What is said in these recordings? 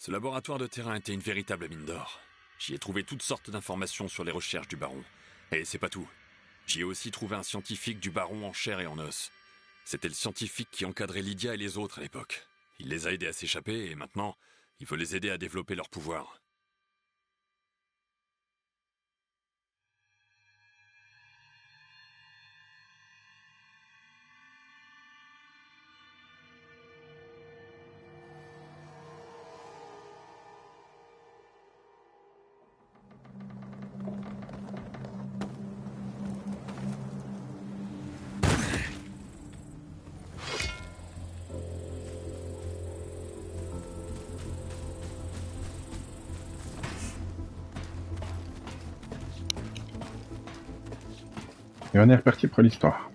Ce laboratoire de terrain était une véritable mine d'or. J'y ai trouvé toutes sortes d'informations sur les recherches du baron. Et c'est pas tout. J'y ai aussi trouvé un scientifique du baron en chair et en os. C'était le scientifique qui encadrait Lydia et les autres à l'époque. Il les a aidés à s'échapper et maintenant, il veut les aider à développer leur pouvoir. Et on est reparti pour l'histoire.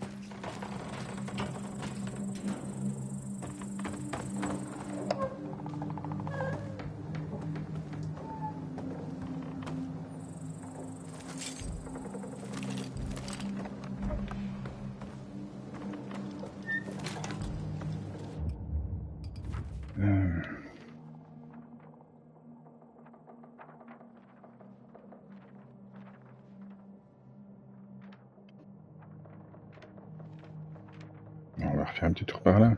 On va refaire un petit tour par là.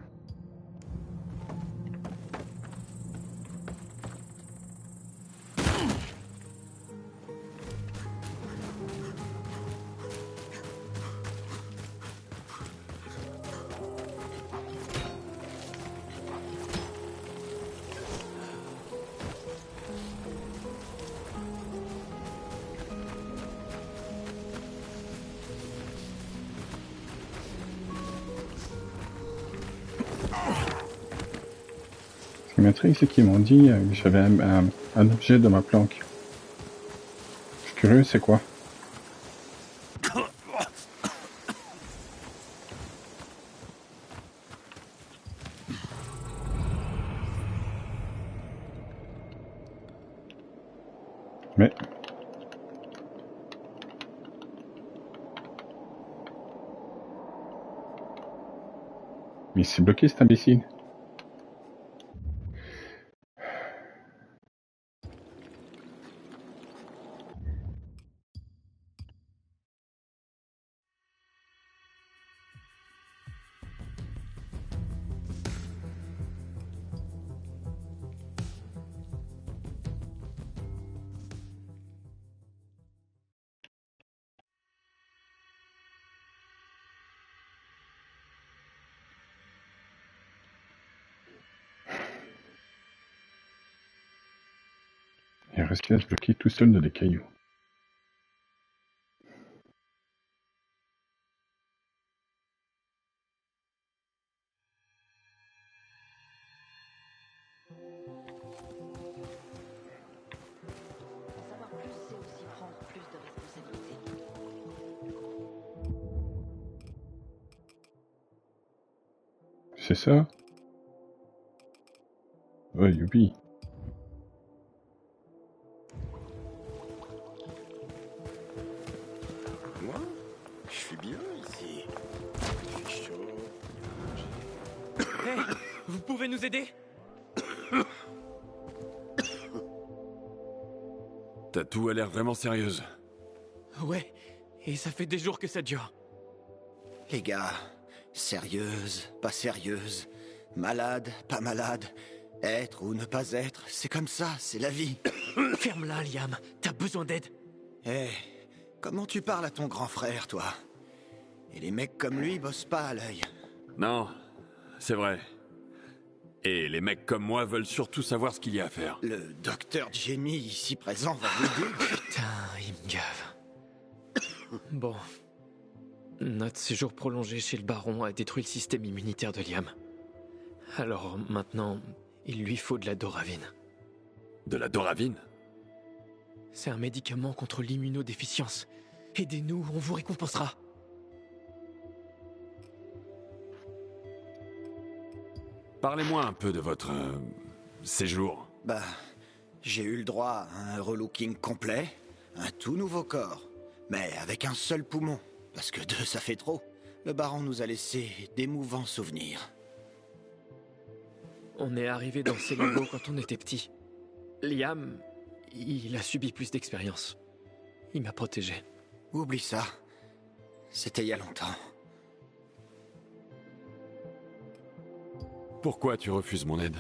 Ce qui m'intrigue, c'est qu'ils m'ont dit que j'avais un objet dans ma planque. Je suis curieux, c'est quoi? Mais... Mais c'est bloqué cet imbécile. Il reste à se bloquer tout seul dans des cailloux. En savoir plus, c'est aussi prendre plus de responsabilités. C'est ça? Ouais, youpi. Moi, je suis bien ici. Il fait chaud. Hé, vous pouvez nous aider? Ta toux a l'air vraiment sérieuse. Ouais, et ça fait des jours que ça dure. Les gars, sérieuse, pas sérieuse, malade, pas malade, être ou ne pas être, c'est comme ça, c'est la vie. Ferme-la, Liam, t'as besoin d'aide. Eh, comment tu parles à ton grand frère, toi? Et les mecs comme lui bossent pas à l'œil. Non, c'est vrai. Et les mecs comme moi veulent surtout savoir ce qu'il y a à faire. Le docteur Jamie, ici présent, va l'aider. Putain, il me gave. Bon. Notre séjour prolongé chez le baron a détruit le système immunitaire de Liam. Alors maintenant, il lui faut de la doravine. De la doravine? C'est un médicament contre l'immunodéficience. Aidez-nous, on vous récompensera. Parlez-moi un peu de votre... séjour. Bah, j'ai eu le droit à un relooking complet, un tout nouveau corps, mais avec un seul poumon, parce que deux ça fait trop. Le baron nous a laissé d'émouvants souvenirs. On est arrivé dans ces labos quand on était petit. Liam, il a subi plus d'expérience. Il m'a protégé. Oublie ça. C'était il y a longtemps. Pourquoi tu refuses mon aide?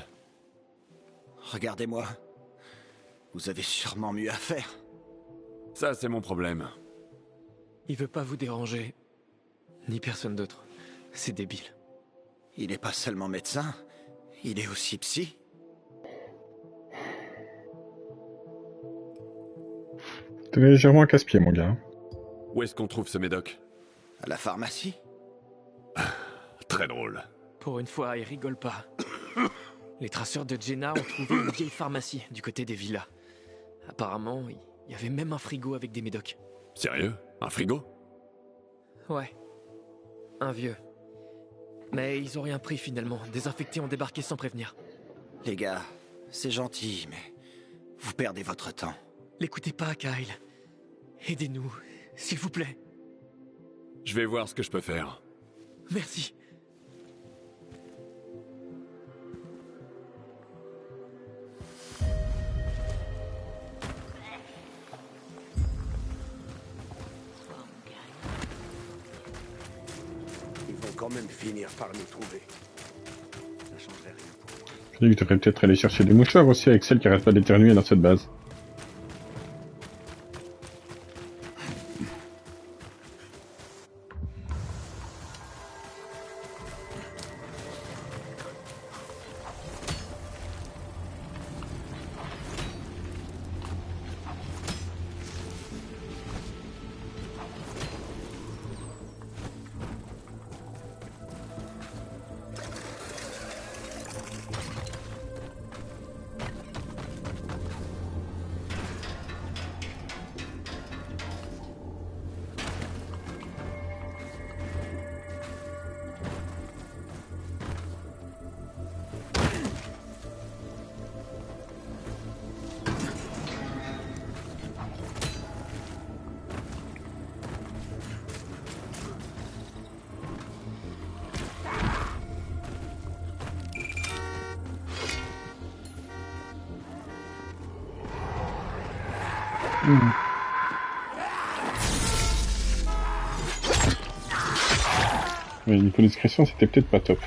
Regardez-moi. Vous avez sûrement mieux à faire. Ça, c'est mon problème. Il veut pas vous déranger. Ni personne d'autre. C'est débile. Il n'est pas seulement médecin, il est aussi psy. T'es légèrement casse-pied, mon gars. Où est-ce qu'on trouve ce médoc? À la pharmacie. Très drôle. Pour une fois, il rigole pas. Les traceurs de Jenna ont trouvé une vieille pharmacie du côté des villas. Apparemment, il y avait même un frigo avec des médocs. Sérieux? Un frigo? Ouais. Un vieux. Mais ils ont rien pris finalement. Des infectés ont débarqué sans prévenir. Les gars, c'est gentil, mais vous perdez votre temps. L'écoutez pas, Kyle. Aidez-nous, s'il vous plaît. Je vais voir ce que je peux faire. Merci. Ils vont quand même finir par nous trouver. Ça changerait rien pour moi. Je dis que tu devrais peut-être aller chercher des mouchoirs aussi avec celle qui arrête pas d'éternuer dans cette base. Oui, niveau discrétion, c'était peut-être pas top.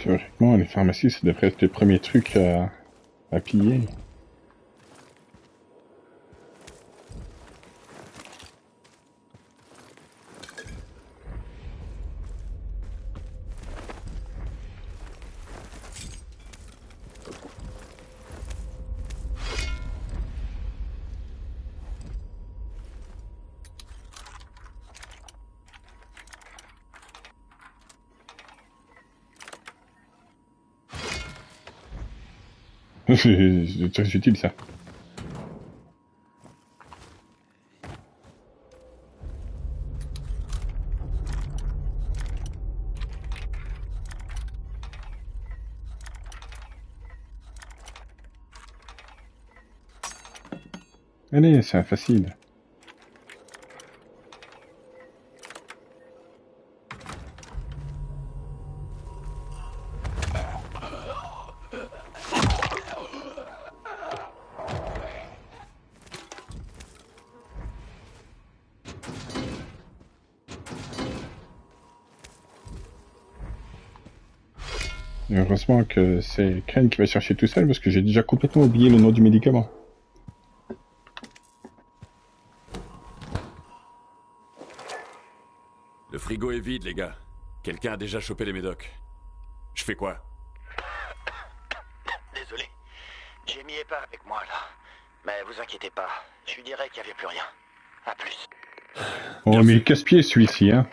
Théoriquement, les pharmacies, ça devrait être les premiers trucs à piller. C'est très utile, ça. Allez, c'est facile. Et heureusement que c'est Crane qui va chercher tout seul parce que j'ai déjà complètement oublié le nom du médicament. frigo est vide, les gars. Quelqu'un a déjà chopé les médocs. Je fais quoi? Désolé. Jamie est pas avec moi, là. Mais vous inquiétez pas. Je lui dirai qu'il n'y avait plus rien. À plus. Oh, Bien mais fait. casse-pied celui-ci, hein.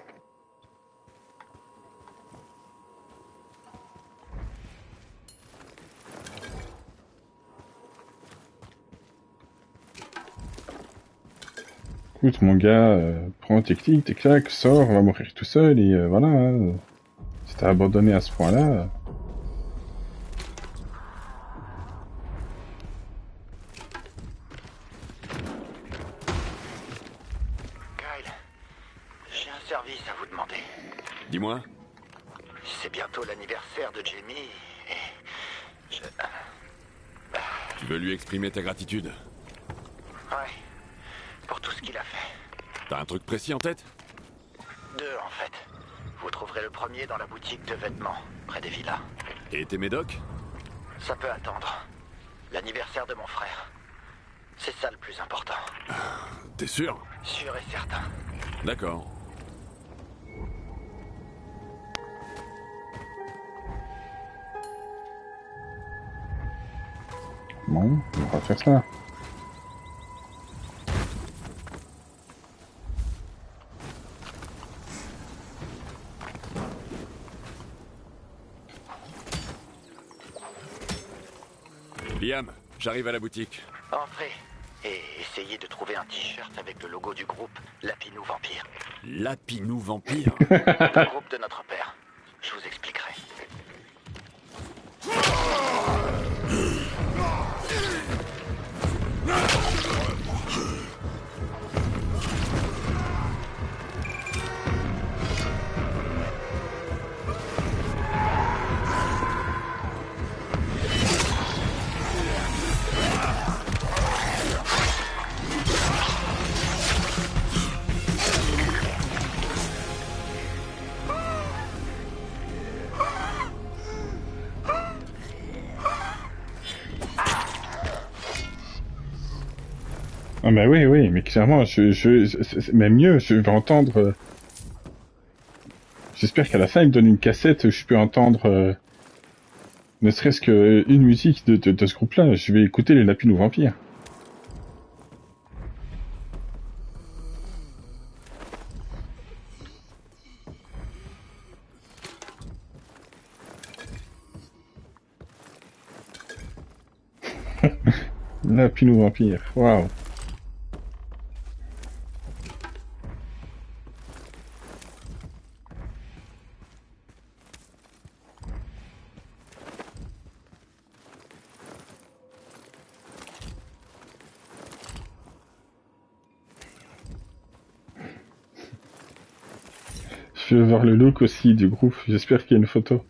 Écoute, mon gars, prends tes clics, tes claques, sors, on va mourir tout seul, et voilà. Hein. Si t'as abandonné à ce point-là... Kyle, j'ai un service à vous demander. Dis-moi. C'est bientôt l'anniversaire de Jamie, et... Tu veux lui exprimer ta gratitude? Ouais. Pour tout ce qu'il a fait. T'as un truc précis en tête? 2, en fait. Vous trouverez le premier dans la boutique de vêtements, près des villas. Et tes médocs? Ça peut attendre. L'anniversaire de mon frère. C'est ça le plus important. T'es sûr? Sûr et certain. D'accord. Bon, on va faire ça. Liam, j'arrive à la boutique. Entrez et essayez de trouver un t-shirt avec le logo du groupe Lapinou Vampire. Lapinou Vampire? Le groupe de notre père. Je vous expliquerai. Ah bah oui, oui, mais clairement, même mieux, je vais entendre... J'espère qu'à la fin, il me donne une cassette où je peux entendre... ne serait-ce qu'une musique de ce groupe-là. Je vais écouter les Lapins ou Vampires. Lapins ou Vampires, waouh. Je veux voir le look aussi du groupe. J'espère qu'il y a une photo.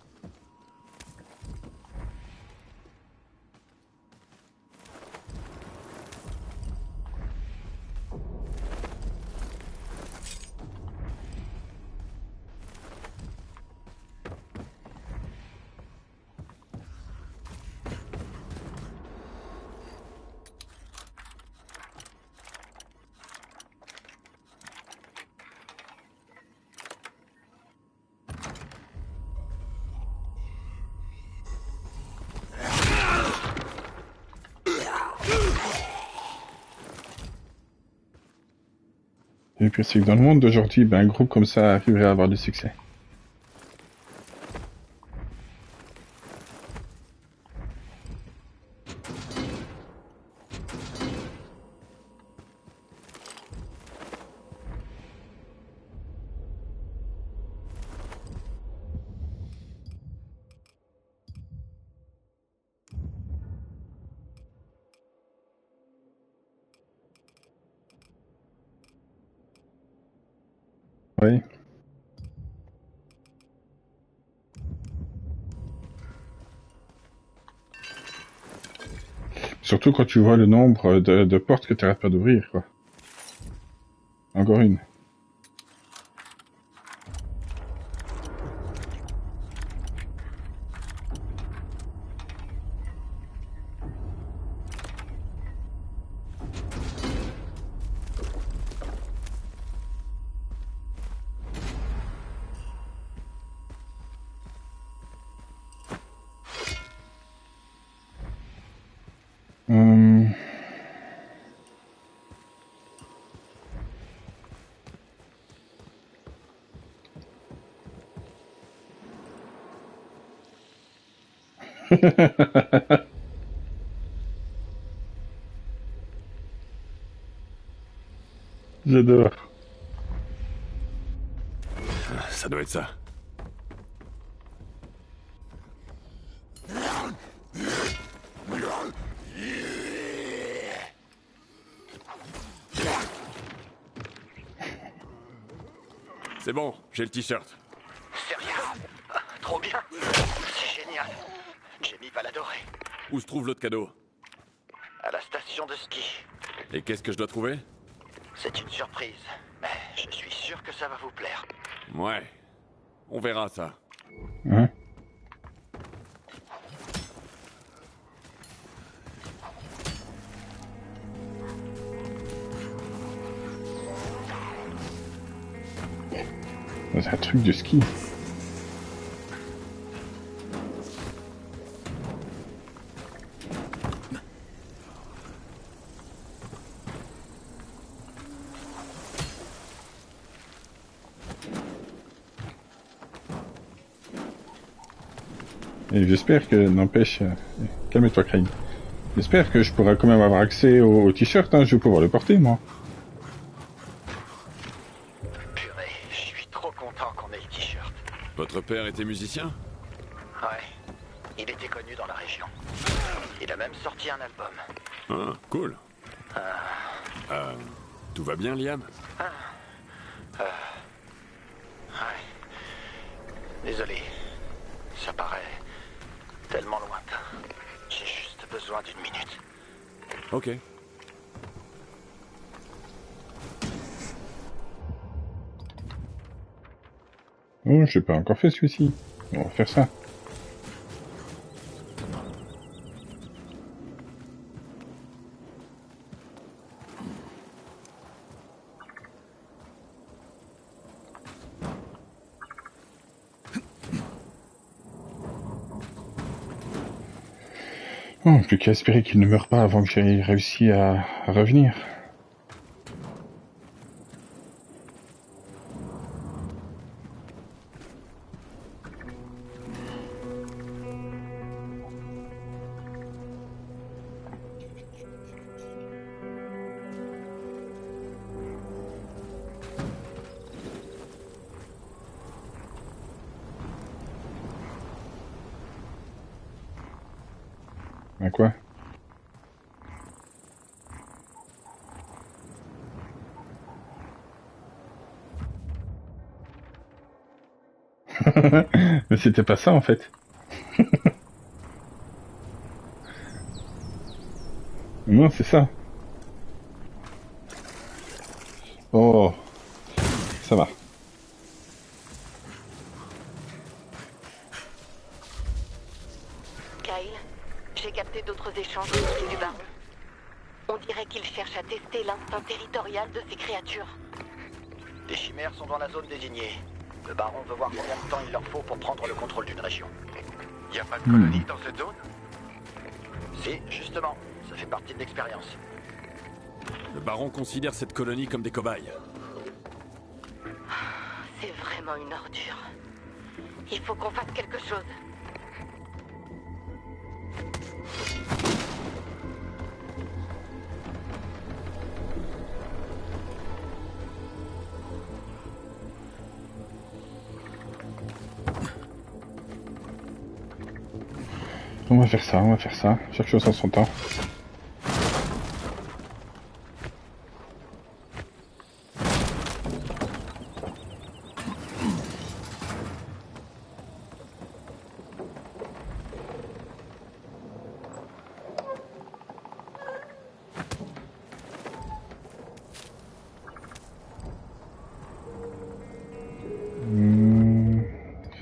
Et puis c'est que dans le monde d'aujourd'hui, ben, un groupe comme ça arriverait à avoir du succès. Oui. Surtout quand tu vois le nombre de portes que tu n'arrêtes pas d'ouvrir, quoi. Encore une. J'adore. Ça doit être ça. C'est bon, j'ai le t-shirt. Sérieux? Trop bien. C'est génial. Jamie va l'adorer. Où se trouve l'autre cadeau? À la station de ski. Et qu'est-ce que je dois trouver? C'est une surprise. Mais je suis sûr que ça va vous plaire. Ouais. On verra ça. Hein? C'est un truc de ski. Et j'espère que, n'empêche, calme-toi Crane. J'espère que je pourrai quand même avoir accès au t-shirt, hein, je vais pouvoir le porter moi. Purée, je suis trop content qu'on ait le t-shirt. Votre père était musicien? Ouais, il était connu dans la région. Il a même sorti un album. Ah, cool. Tout va bien, Liam? Ouais. Désolé, ça paraît tellement lointain. J'ai juste besoin d'une minute. Ok. Oh, j'ai pas encore fait celui-ci. On va faire ça. Oh, plus qu'à espérer qu'il ne meure pas avant que j'aie réussi à revenir. À quoi? Mais c'était pas ça en fait. Non, c'est ça. Oh, ça va. Kyle, j'ai capté d'autres échanges au pied du baron. On dirait qu'il cherche à tester l'instinct territorial de ces créatures. Les chimères sont dans la zone désignée. Le baron veut voir combien de temps il leur faut pour prendre le contrôle d'une région. Y a pas de colonie dans cette zone? Si, justement, ça fait partie de l'expérience. Le baron considère cette colonie comme des cobayes. C'est vraiment une ordure. Il faut qu'on fasse quelque chose. On va faire ça, on va faire ça. Chaque chose en son temps.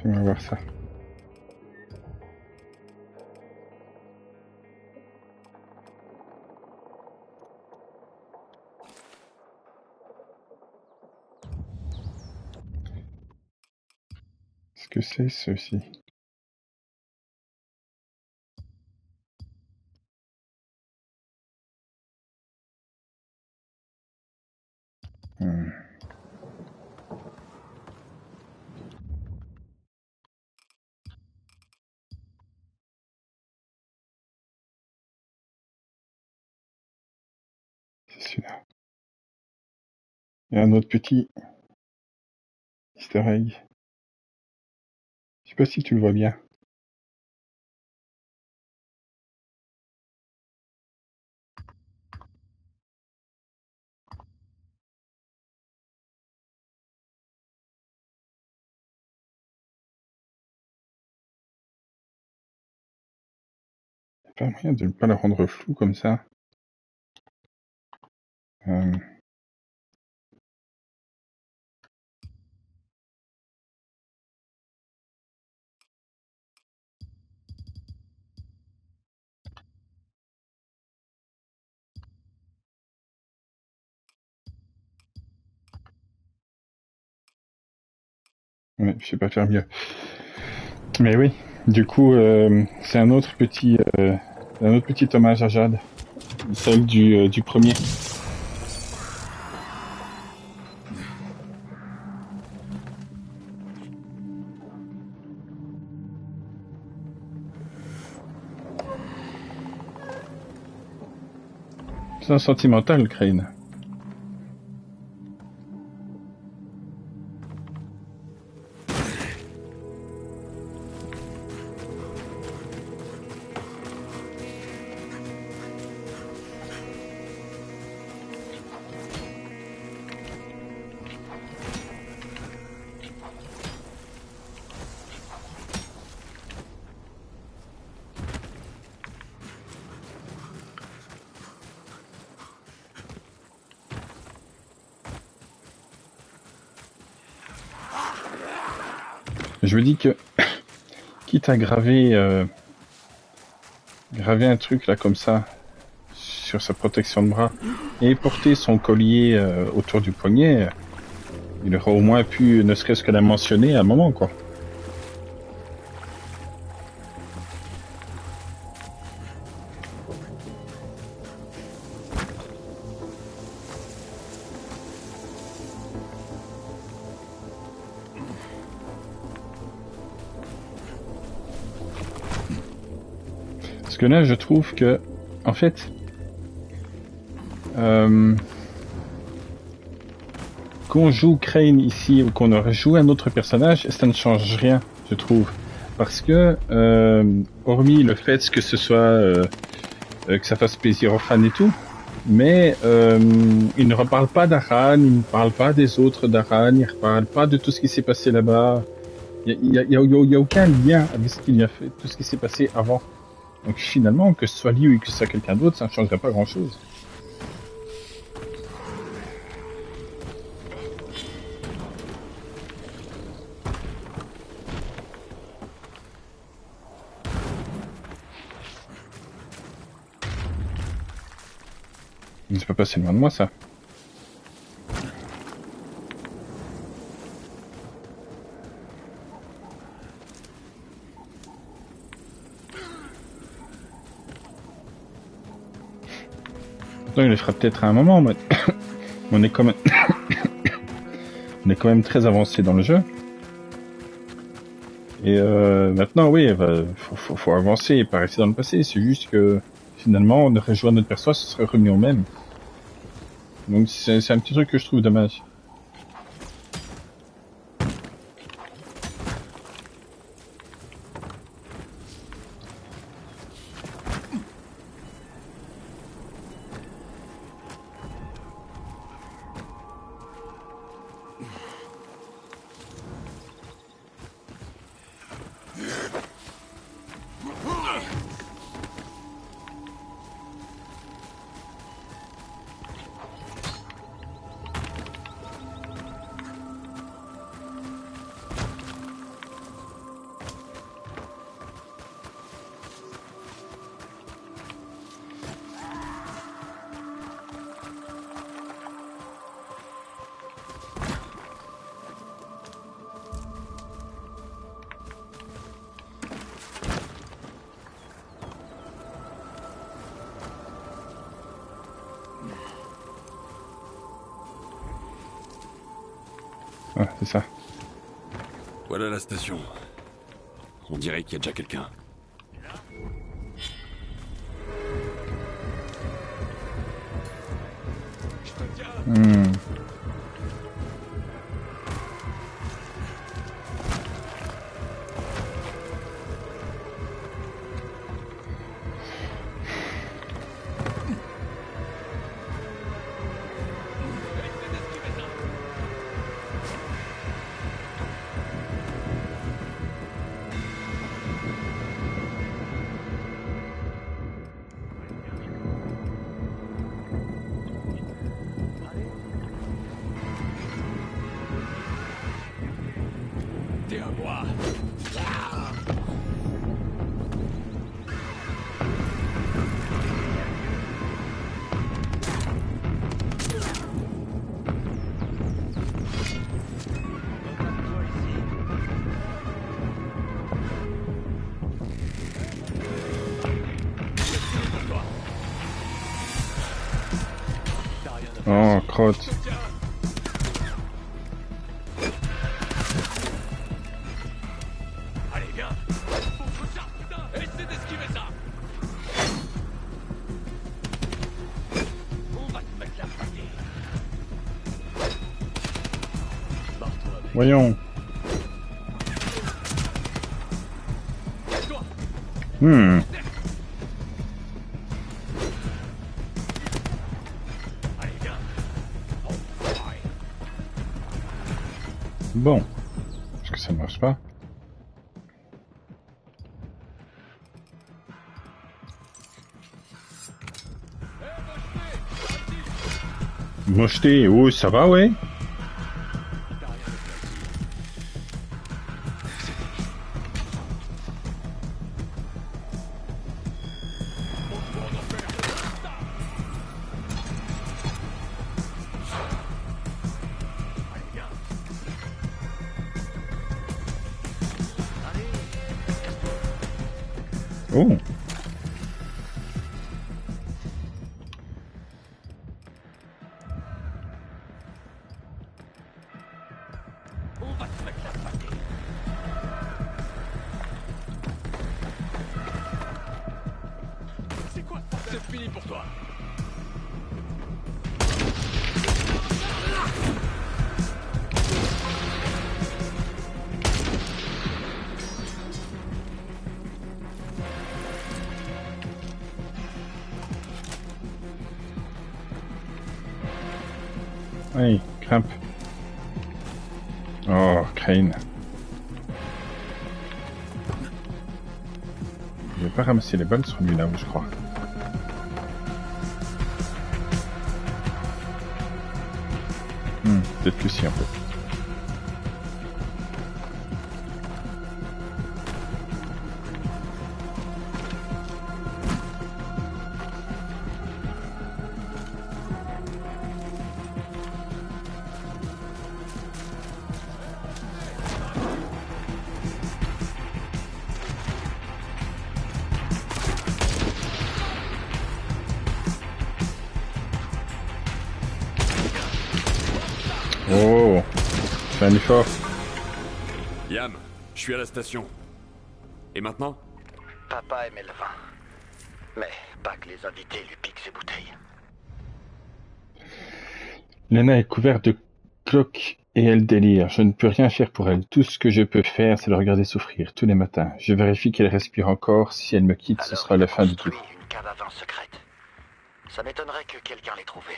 On va voir ça. Qu'est-ce que c'est ceci? C'est celui-là. Et un autre petit easter egg. Je sais pas si tu le vois bien. Il n'y a pas moyen de ne pas le rendre flou comme ça. Euh, ouais, je sais pas faire mieux. Mais oui, du coup, c'est un autre petit hommage à Jade, celle du premier. C'est un sentimental, Crane. Je me dis que, quitte à graver un truc là comme ça, sur sa protection de bras, et porter son collier autour du poignet, il aurait au moins pu, ne serait-ce que la mentionner à un moment, quoi. Parce que là, je trouve que, en fait, qu'on joue Crane ici ou qu'on aurait joué un autre personnage, ça ne change rien, je trouve. Parce que, hormis le fait que ce soit, que ça fasse plaisir aux fans et tout, mais il ne reparle pas d'Aran, il ne parle pas des autres d'Aran, il ne reparle pas de tout ce qui s'est passé là-bas. Il y a aucun lien avec ce qu'il y a fait, tout ce qui s'est passé avant. Donc finalement, que ce soit lui ou que ce soit quelqu'un d'autre, ça ne changerait pas grand-chose. Il ne peut pas passer loin de moi, ça. Non, il le fera peut-être à un moment, mais on est quand même... on est quand même très avancé dans le jeu. Et maintenant, oui, faut avancer et pas rester dans le passé. C'est juste que finalement, on aurait joué à notre perso, ce serait remis au même. Donc c'est un petit truc que je trouve dommage. Ah, c'est ça. Voilà la station. On dirait qu'il y a déjà quelqu'un. Hmm. T'es à moi. Oh, crotte. Allez, viens. Faut ça, putain. Essaie d'esquiver ça. On va te mettre la pâtée. Voyons. Toi. Hmm. Allez, viens. Oh, ouais. Bon. Est-ce que ça ne marche pas? Mocheté, oh, ça va, ouais. Oh. On va te mettre la pâtée. C'est quoi ça? C'est fini pour toi. Allez, grimpe. Oh, Crane. Je vais pas ramasser les balles sur lui là, je crois. Peut-être que si, en fait. Oh, fais un effort. Yam, je suis à la station. Et maintenant? Papa aimait le vin. Mais pas que les invités lui piquent ses bouteilles. Lena est couverte de cloques et elle délire. Je ne peux rien faire pour elle. Tout ce que je peux faire, c'est le regarder souffrir tous les matins. Je vérifie qu'elle respire encore. Si elle me quitte, ce sera la fin du tout. Une cave à vin secrète. Ça m'étonnerait que quelqu'un l'ait trouvée.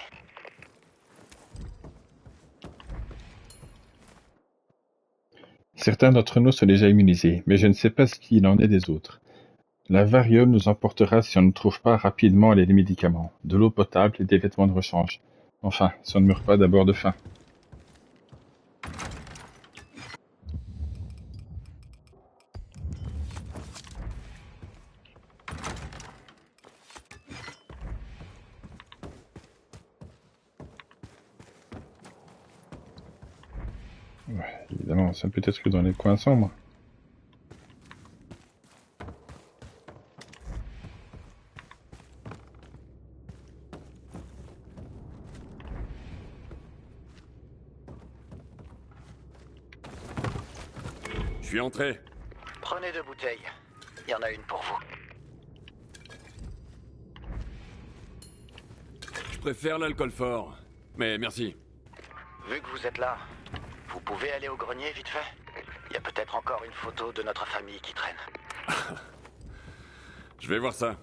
Certains d'entre nous sont déjà immunisés, mais je ne sais pas ce qu'il en est des autres. La variole nous emportera si on ne trouve pas rapidement les médicaments, de l'eau potable et des vêtements de rechange. Enfin, si on ne meurt pas d'abord de faim. Ouais, évidemment, ça peut être que dans les coins sombres. Je suis entré. Prenez 2 bouteilles. Il y en a une pour vous. Je préfère l'alcool fort. mais merci. Vu que vous êtes là, vous pouvez aller au grenier vite fait? Il y a peut-être encore une photo de notre famille qui traîne. Je vais voir ça.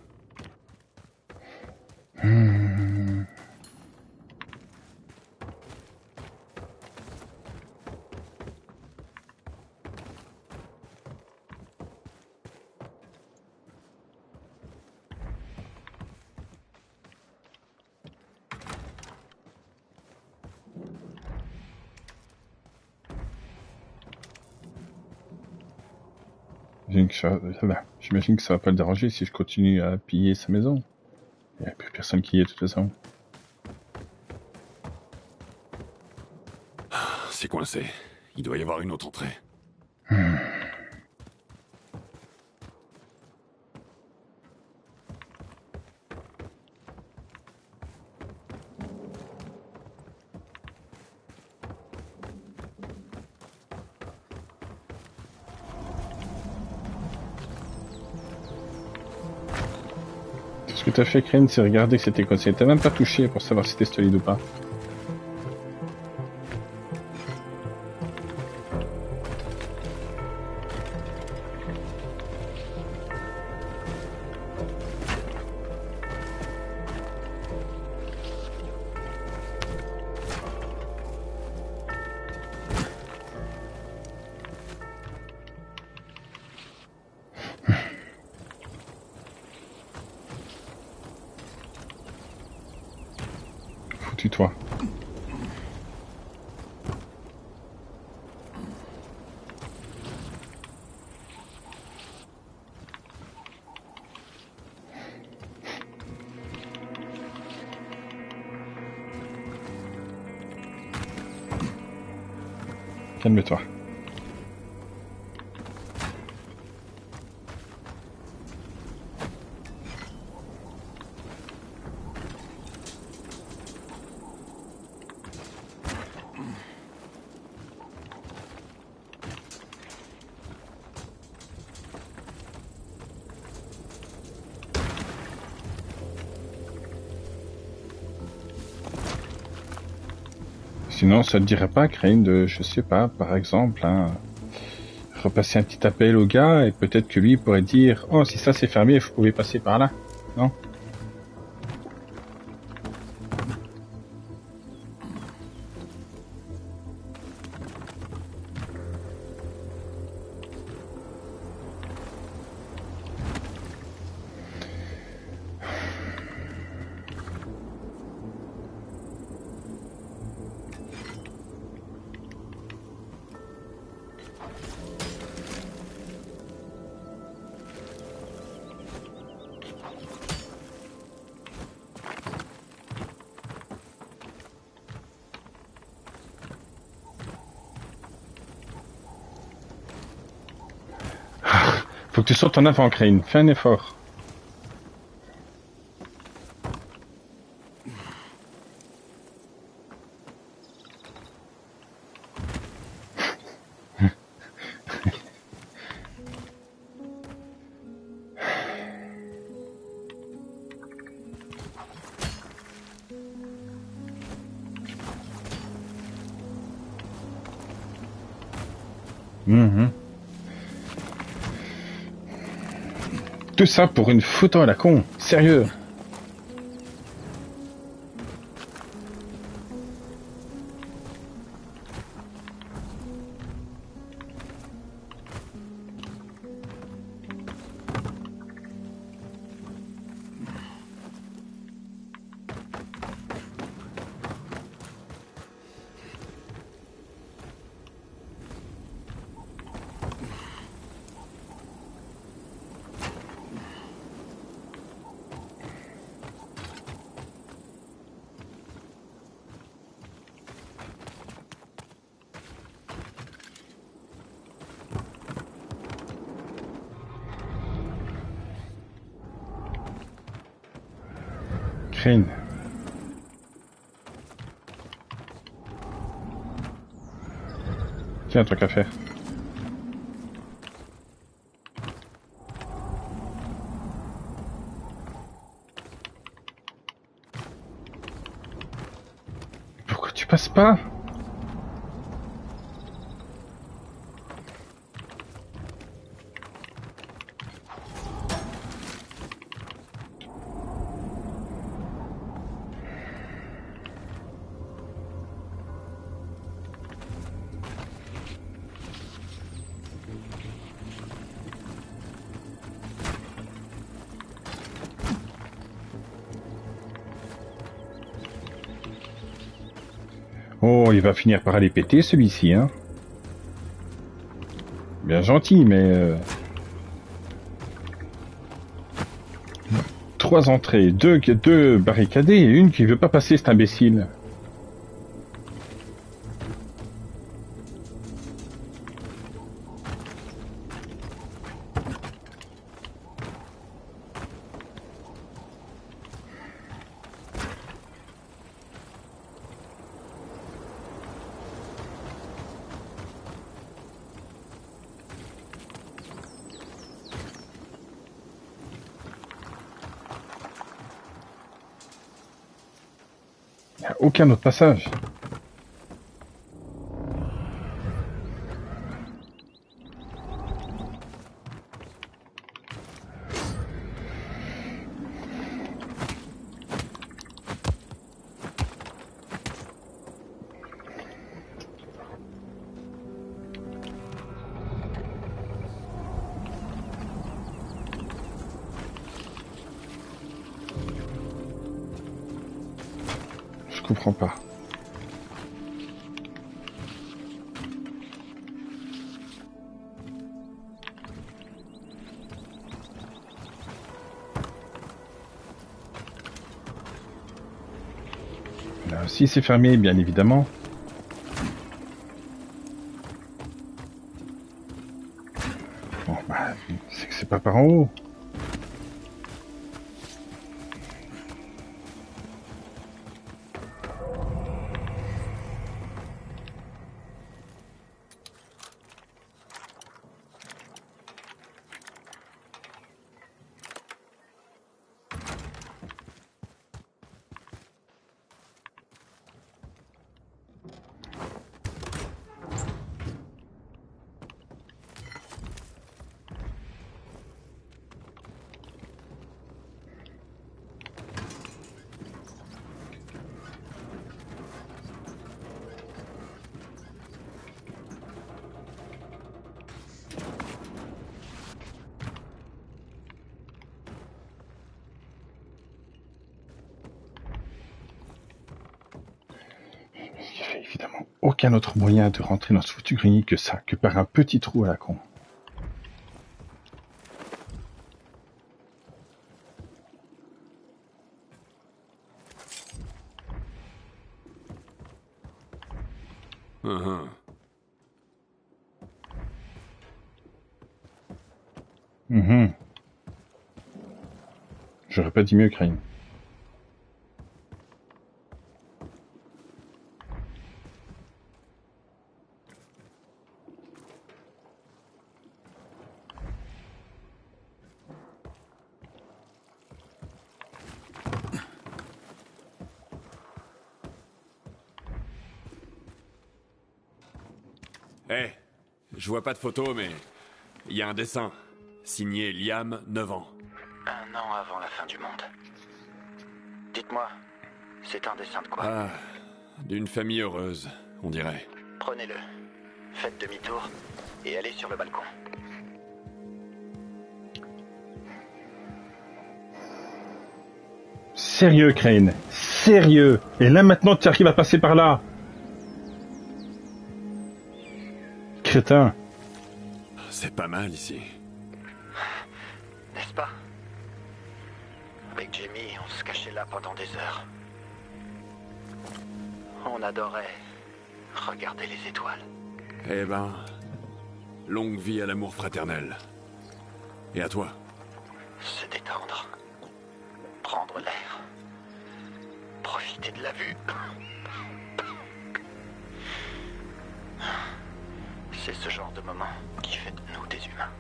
J'imagine que ça va pas le déranger si je continue à piller sa maison. Il n'y a plus personne qui y est de toute façon. C'est coincé. Il doit y avoir une autre entrée. Tout ce que t'as fait, Crane, c'est regarder que c'était coincé. T'as même pas touché pour savoir si c'était solide ou pas. Foutu-toi. Calme-toi. Sinon, ça te dirait pas, Crane, de, je sais pas, par exemple, hein, repasser un petit appel au gars et peut-être que lui pourrait dire, oh, si ça c'est fermé, vous pouvez passer par là, non? Faut que tu sortes en avant, Crane. Fais un effort. Tout ça pour une photo à la con. Sérieux. Crane. Tiens, un truc à faire. passe pas. Oh, il va finir par aller péter celui-ci, hein. Bien gentil, mais... 3 entrées, deux barricadées et une qui veut pas passer, cet imbécile. Il n'y a aucun autre passage. Je comprends pas. Là aussi c'est fermé, bien évidemment. Bon, bah, c'est que c'est pas par en haut. Il n'y a évidemment aucun autre moyen de rentrer dans ce foutu grenier que ça, que par un petit trou à la con. J'aurais pas dit mieux, Crane. Eh, je vois pas de photo, mais il y a un dessin. Signé Liam, 9 ans. Un an avant la fin du monde. Dites-moi, c'est un dessin de quoi? Ah, d'une famille heureuse, on dirait. Prenez-le, faites demi-tour et allez sur le balcon. Sérieux, Crane. Sérieux. Et là, maintenant, tu arrives à passer par là. Crétin. C'est pas mal ici. N'est-ce pas? Avec Jamie, on se cachait là pendant des heures. On adorait regarder les étoiles. Eh ben, longue vie à l'amour fraternel. Et à toi. Se détendre. Prendre l'air. Profiter de la vue. C'est ce genre de moment qui fait de nous des humains.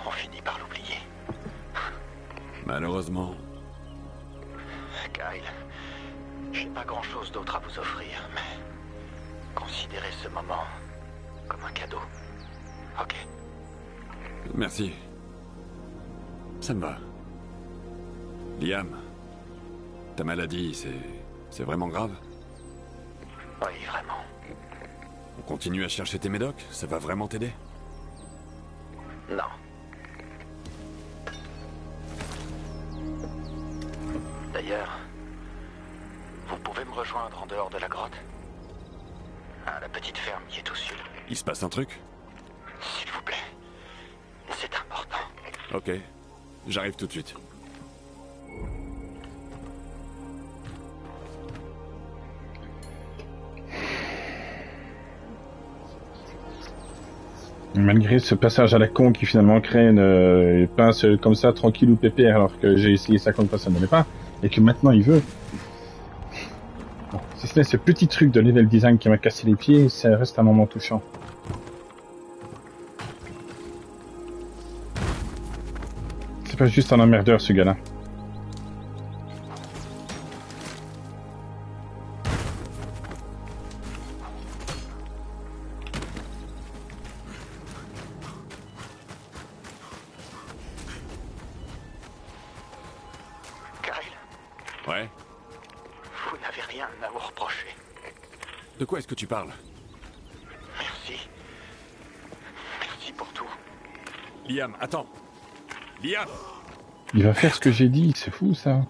On finit par l'oublier. Malheureusement. Kyle, j'ai J'ai pas grand-chose d'autre à vous offrir, mais considérez ce moment comme un cadeau. Ok. Merci. Ça me va. Liam, ta maladie, c'est vraiment grave? Oui, vraiment. On continue à chercher tes médocs? Ça va vraiment t'aider? Non. D'ailleurs, vous pouvez me rejoindre en dehors de la grotte? À la petite ferme qui est au sud. Il se passe un truc? S'il vous plaît. C'est important. Ok. J'arrive tout de suite. Malgré ce passage à la con qui finalement Crane pince comme ça, tranquille ou pépère, alors que j'ai essayé 50 fois, ça ne l'est pas, et que maintenant il veut. Bon, si ce n'est ce petit truc de level design qui m'a cassé les pieds, ça reste un moment touchant. C'est pas juste un emmerdeur ce gars-là. Ouais? Vous n'avez rien à vous reprocher. De quoi est-ce que tu parles? Merci. Merci pour tout. Liam, attends! Liam! Il va faire ce que j'ai dit, c'est fou ça.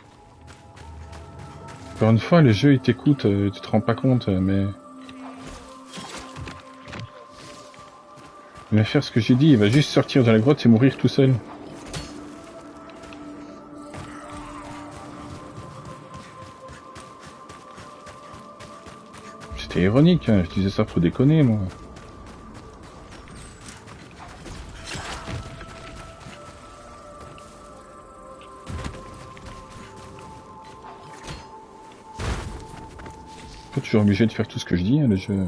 Encore une fois, le jeu il t'écoute, tu te rends pas compte, mais... Il va faire ce que j'ai dit, il va juste sortir de la grotte et mourir tout seul. C'était ironique, hein, je disais ça pour déconner, moi. Pas toujours obligé de faire tout ce que je dis, hein, le jeu.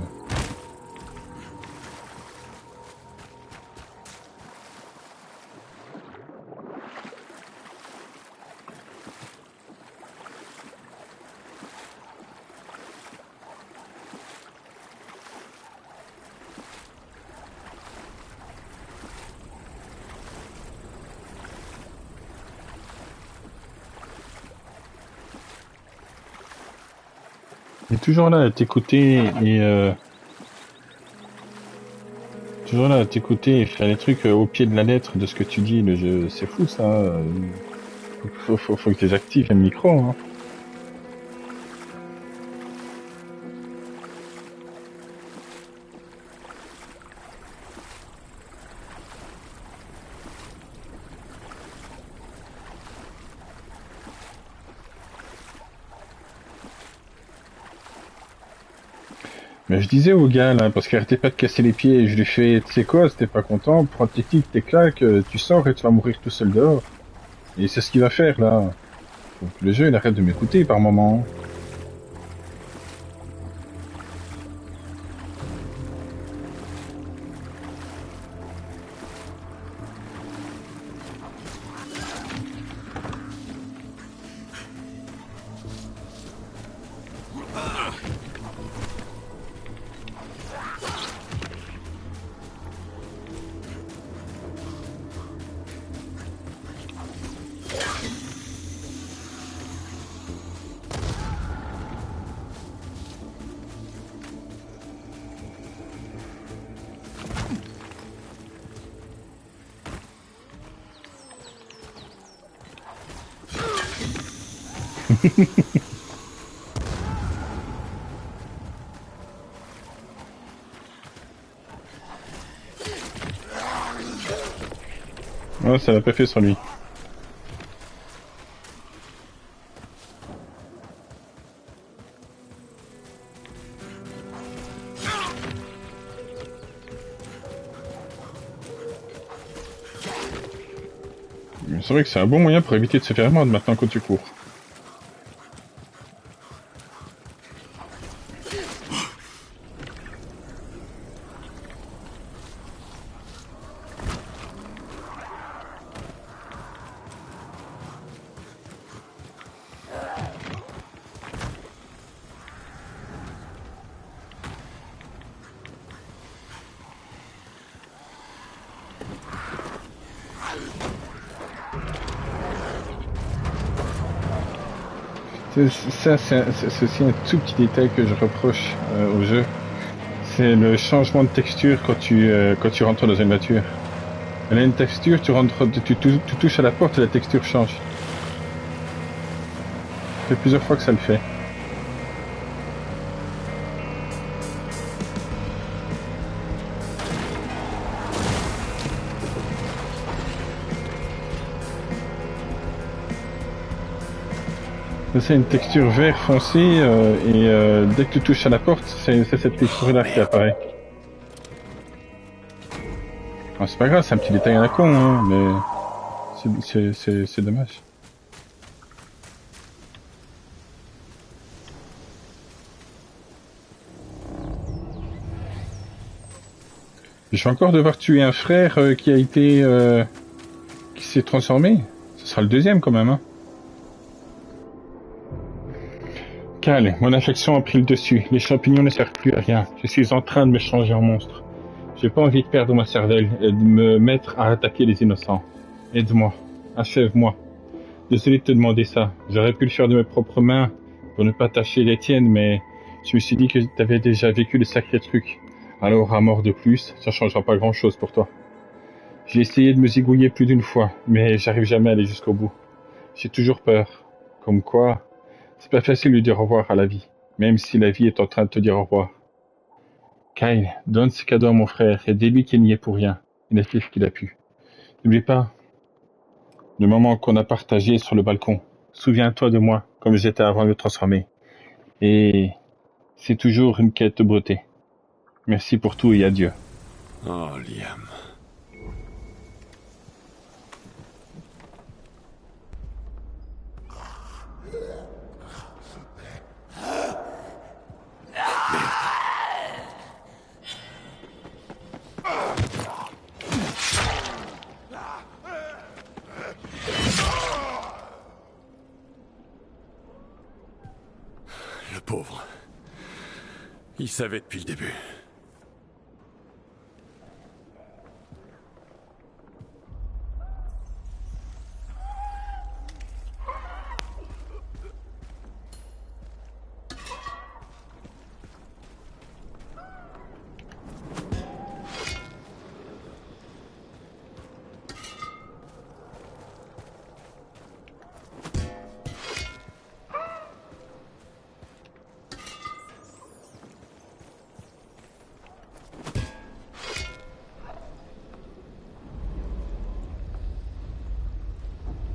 Il est toujours là à t'écouter et toujours là à t'écouter et faire les trucs au pied de la lettre de ce que tu dis, le jeu. C'est fou ça. Faut que tu désactives le micro, hein. Mais je disais au gars là, parce qu'il arrêtait pas de casser les pieds, et je lui fais, tu sais quoi, si t'es pas content, prends tes kicks, tes claques, tu sors et tu vas mourir tout seul dehors. Et c'est ce qu'il va faire là. Donc, le jeu il arrête de m'écouter par moment. Oh, ça l'a pas fait sur lui. Mais c'est vrai que c'est un bon moyen pour éviter de se faire mordre maintenant que tu cours. C'est aussi un tout petit détail que je reproche au jeu. C'est le changement de texture quand tu rentres dans une voiture. Elle a une texture, tu touches à la porte et la texture change. Ça fait plusieurs fois que ça le fait. C'est une texture vert foncé et dès que tu touches à la porte, c'est cette texture-là qui apparaît. Bon, c'est pas grave, c'est un petit détail à la con, hein, mais c'est dommage. Je vais encore devoir tuer un frère qui s'est transformé. Ce sera le deuxième quand même, hein. Cal, mon affection a pris le dessus. Les champignons ne servent plus à rien. Je suis en train de me changer en monstre. J'ai pas envie de perdre ma cervelle et de me mettre à attaquer les innocents. Aide-moi. Achève-moi. Désolé de te demander ça. J'aurais pu le faire de mes propres mains pour ne pas tâcher les tiennes, mais je me suis dit que t'avais déjà vécu de sacrés trucs. Alors, à mort de plus, ça changera pas grand-chose pour toi. J'ai essayé de me zigouiller plus d'une fois, mais j'arrive jamais à aller jusqu'au bout. J'ai toujours peur. Comme quoi... C'est pas facile de dire au revoir à la vie, même si la vie est en train de te dire au revoir. Kyle, donne ce cadeau à mon frère et dis-lui qu'il n'y est pour rien. Il a fait ce qu'il a pu. N'oublie pas le moment qu'on a partagé sur le balcon. Souviens-toi de moi, comme j'étais avant de me transformer. Et c'est toujours une quête de beauté. Merci pour tout et adieu. Oh, Liam. Le pauvre. Il savait depuis le début.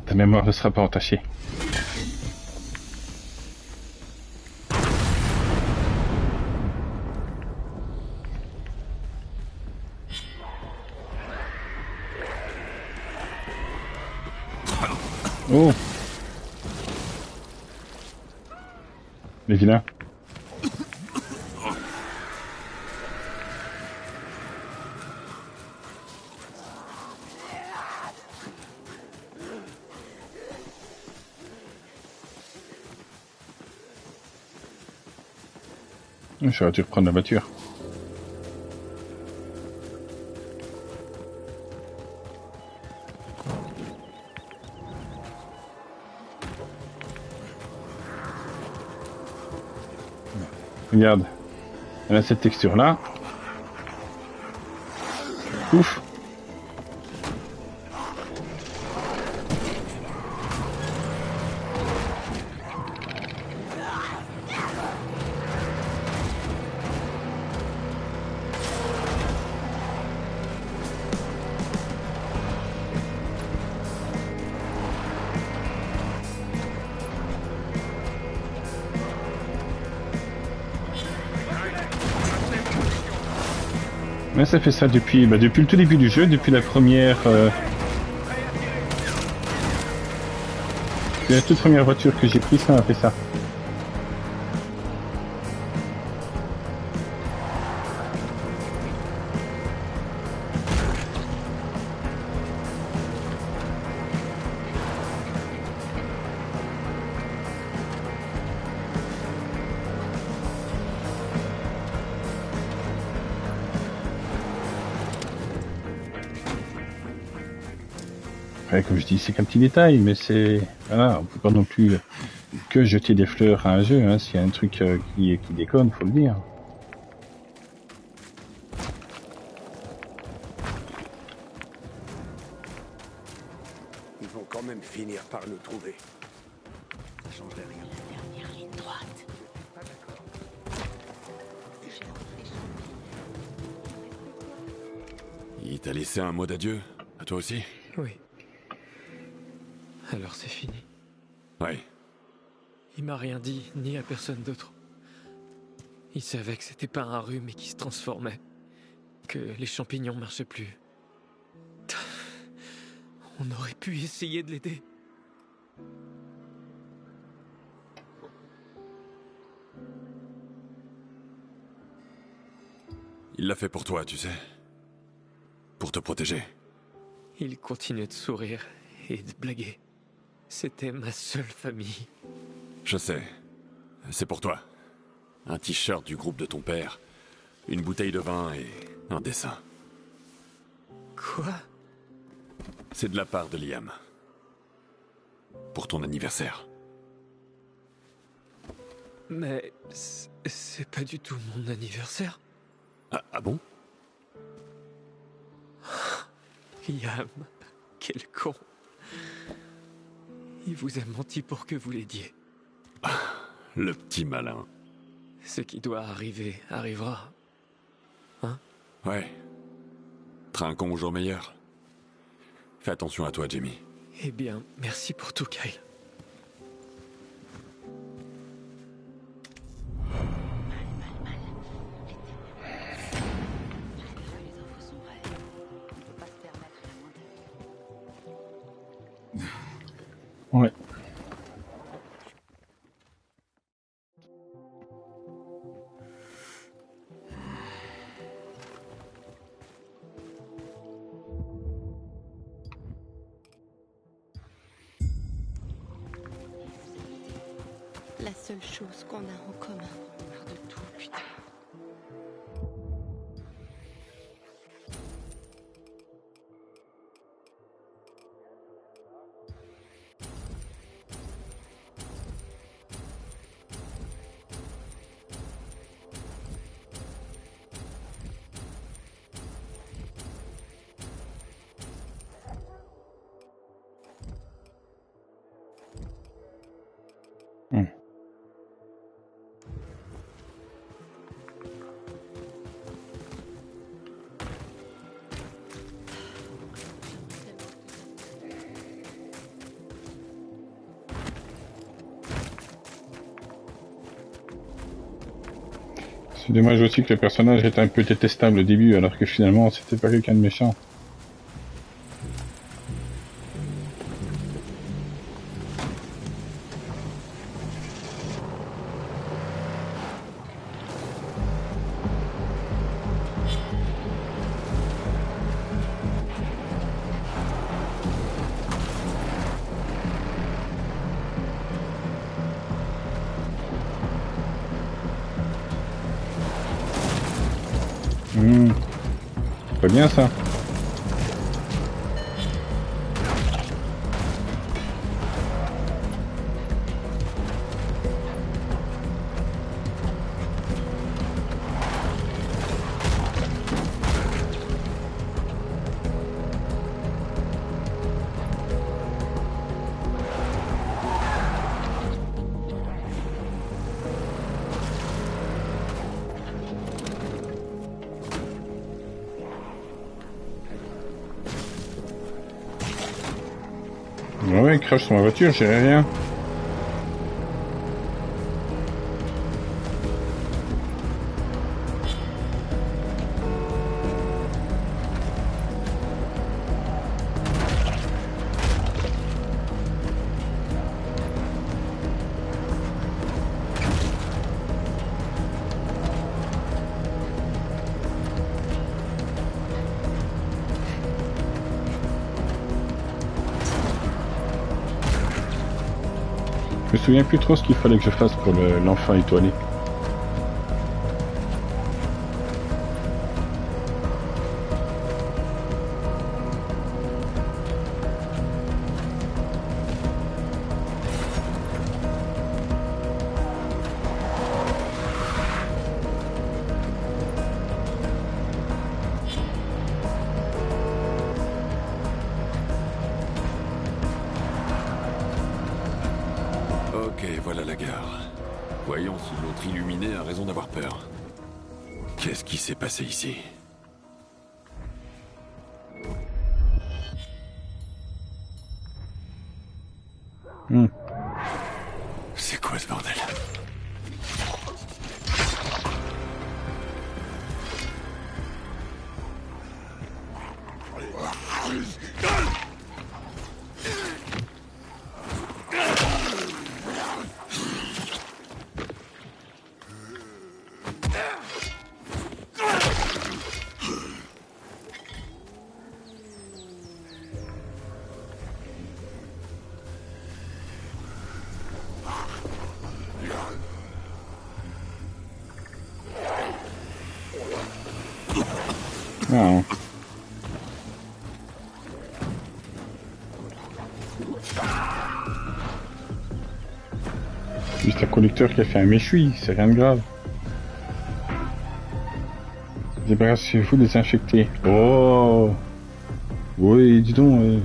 Ta mémoire ne sera pas entachée. Oh! Les vilains. J'aurais dû reprendre la voiture. Regarde, elle a cette texture là. Ouf. Mais ça fait ça depuis le tout début du jeu, depuis la première... la toute première voiture que j'ai prise, ça m'a fait ça. Après, comme je dis, c'est qu'un petit détail, mais c'est... Voilà, on peut pas non plus que jeter des fleurs à un jeu, hein. S'il y a un truc qui déconne, faut le dire. Ils vont quand même finir par nous trouver. Ça changerait rien. Dernière ligne droite. Pas d'accord. Il t'a laissé un mot d'adieu? À toi aussi? Oui. Alors c'est fini. Ouais. Il m'a rien dit, ni à personne d'autre. Il savait que c'était pas un rhume et qu'il se transformait. Que les champignons marchaient plus. On aurait pu essayer de l'aider. Il l'a fait pour toi, tu sais. Pour te protéger. Il continuait de sourire et de blaguer. C'était ma seule famille. Je sais. C'est pour toi. Un t-shirt du groupe de ton père, une bouteille de vin et un dessin. Quoi? C'est de la part de Liam. Pour ton anniversaire. Mais c'est pas du tout mon anniversaire. Ah bon? Liam, quel con. Il vous a menti pour que vous l'aidiez. Le petit malin. Ce qui doit arriver, arrivera. Ouais. Trinquons au jour meilleur. Fais attention à toi, Jamie. Eh bien, merci pour tout, Kyle. Les infos sont vraies. On peut pas se permettre la moindre. Ouais. La seule chose qu'on a en commun. On a marre de tout, putain. C'est dommage aussi que le personnage est un peu détestable au début, alors que finalement c'était pas quelqu'un de méchant. Pas bien ça. Ouais, il crache sur ma voiture, j'ai rien. Je me souviens plus trop ce qu'il fallait que je fasse pour l'enfant étoilé. Ok, voilà la gare. Voyons si l'autre illuminé a raison d'avoir peur. Qu'est-ce qui s'est passé ici? C'est quoi ce bordel? Ah. Juste un conducteur qui a fait un méchoui, c'est rien de grave. Débarrassez-vous des infectés. Oh. Oui, dis donc.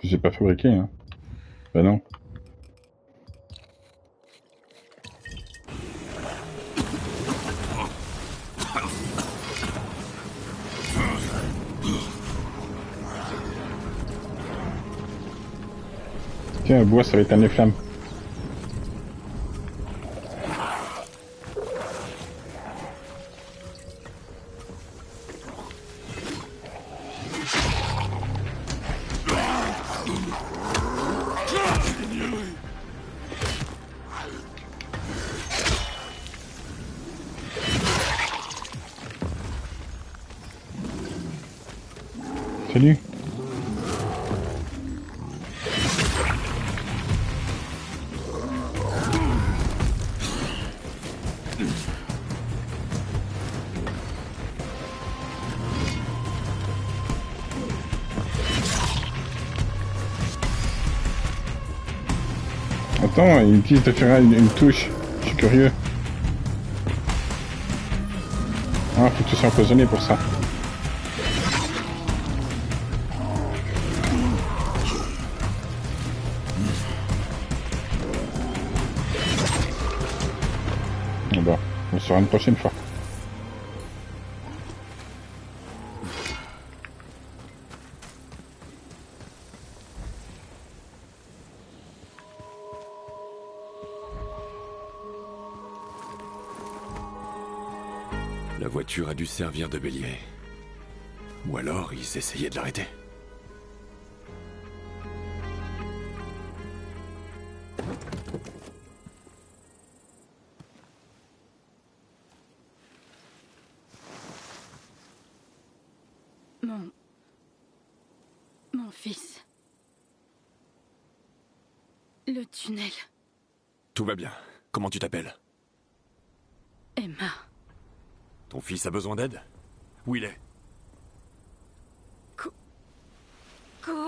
Je les ai pas fabriqués, hein. Bah non. Tiens, le bois, ça va éteindre les flammes. Salut. Attends, ils me disent de faire une touche. Je suis curieux. Ah, faut que tu sois empoisonné pour ça. Bon, on se verra une prochaine fois. La voiture a dû servir de bélier. Ou alors, ils essayaient de l'arrêter. Mon fils. Le tunnel. Tout va bien. Comment tu t'appelles? Emma. Ton fils a besoin d'aide? Où il est? Cours.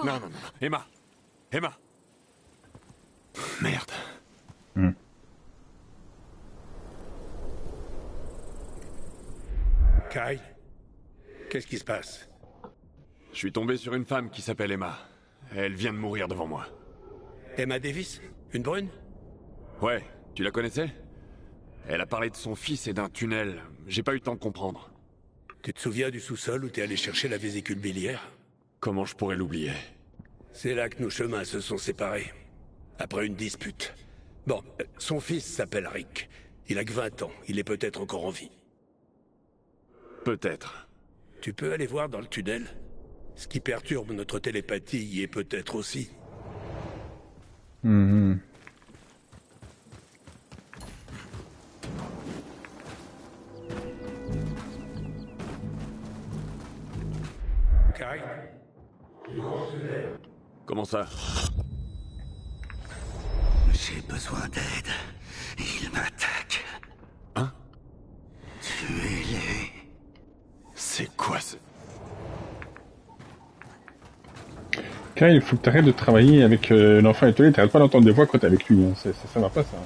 Non, non, non. Emma! Emma! Merde. Kyle, qu'est-ce qui se passe? Je suis tombé sur une femme qui s'appelle Emma. Elle vient de mourir devant moi. Emma Davis? Une brune? Ouais, tu la connaissais? Elle a parlé de son fils et d'un tunnel. J'ai pas eu le temps de comprendre. Tu te souviens du sous-sol où t'es allé chercher la vésicule biliaire? Comment je pourrais l'oublier? C'est là que nos chemins se sont séparés. Après une dispute. Bon, son fils s'appelle Rick. Il a que 20 ans. Il est peut-être encore en vie. Peut-être. Tu peux aller voir dans le tunnel? Ce qui perturbe notre télépathie y est peut-être aussi. Kyle? Comment ça? J'ai besoin d'aide. Il m'attaque. Hein? Tuez-les. C'est quoi ce... Crane, il faut que t'arrêtes de travailler avec l'enfant étoilé, t'arrêtes pas d'entendre des voix quand t'es avec lui, hein. Ça va pas, ça.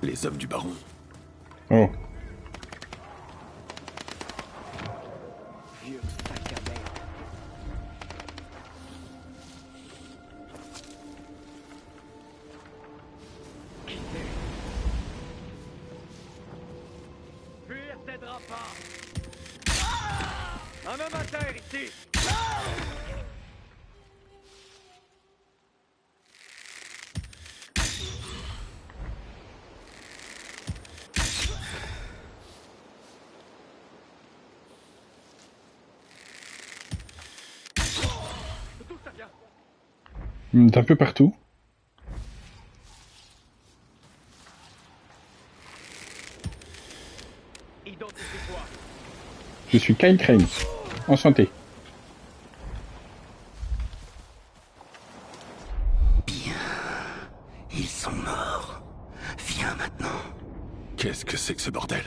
Les hommes du baron. Oh. Fuir t'aidera pas. Un homme à terre ici. D'un peu partout. Identifie-toi. Je suis Kyle Crane. Enchanté. Ils sont morts. Viens maintenant. Qu'est-ce que c'est que ce bordel?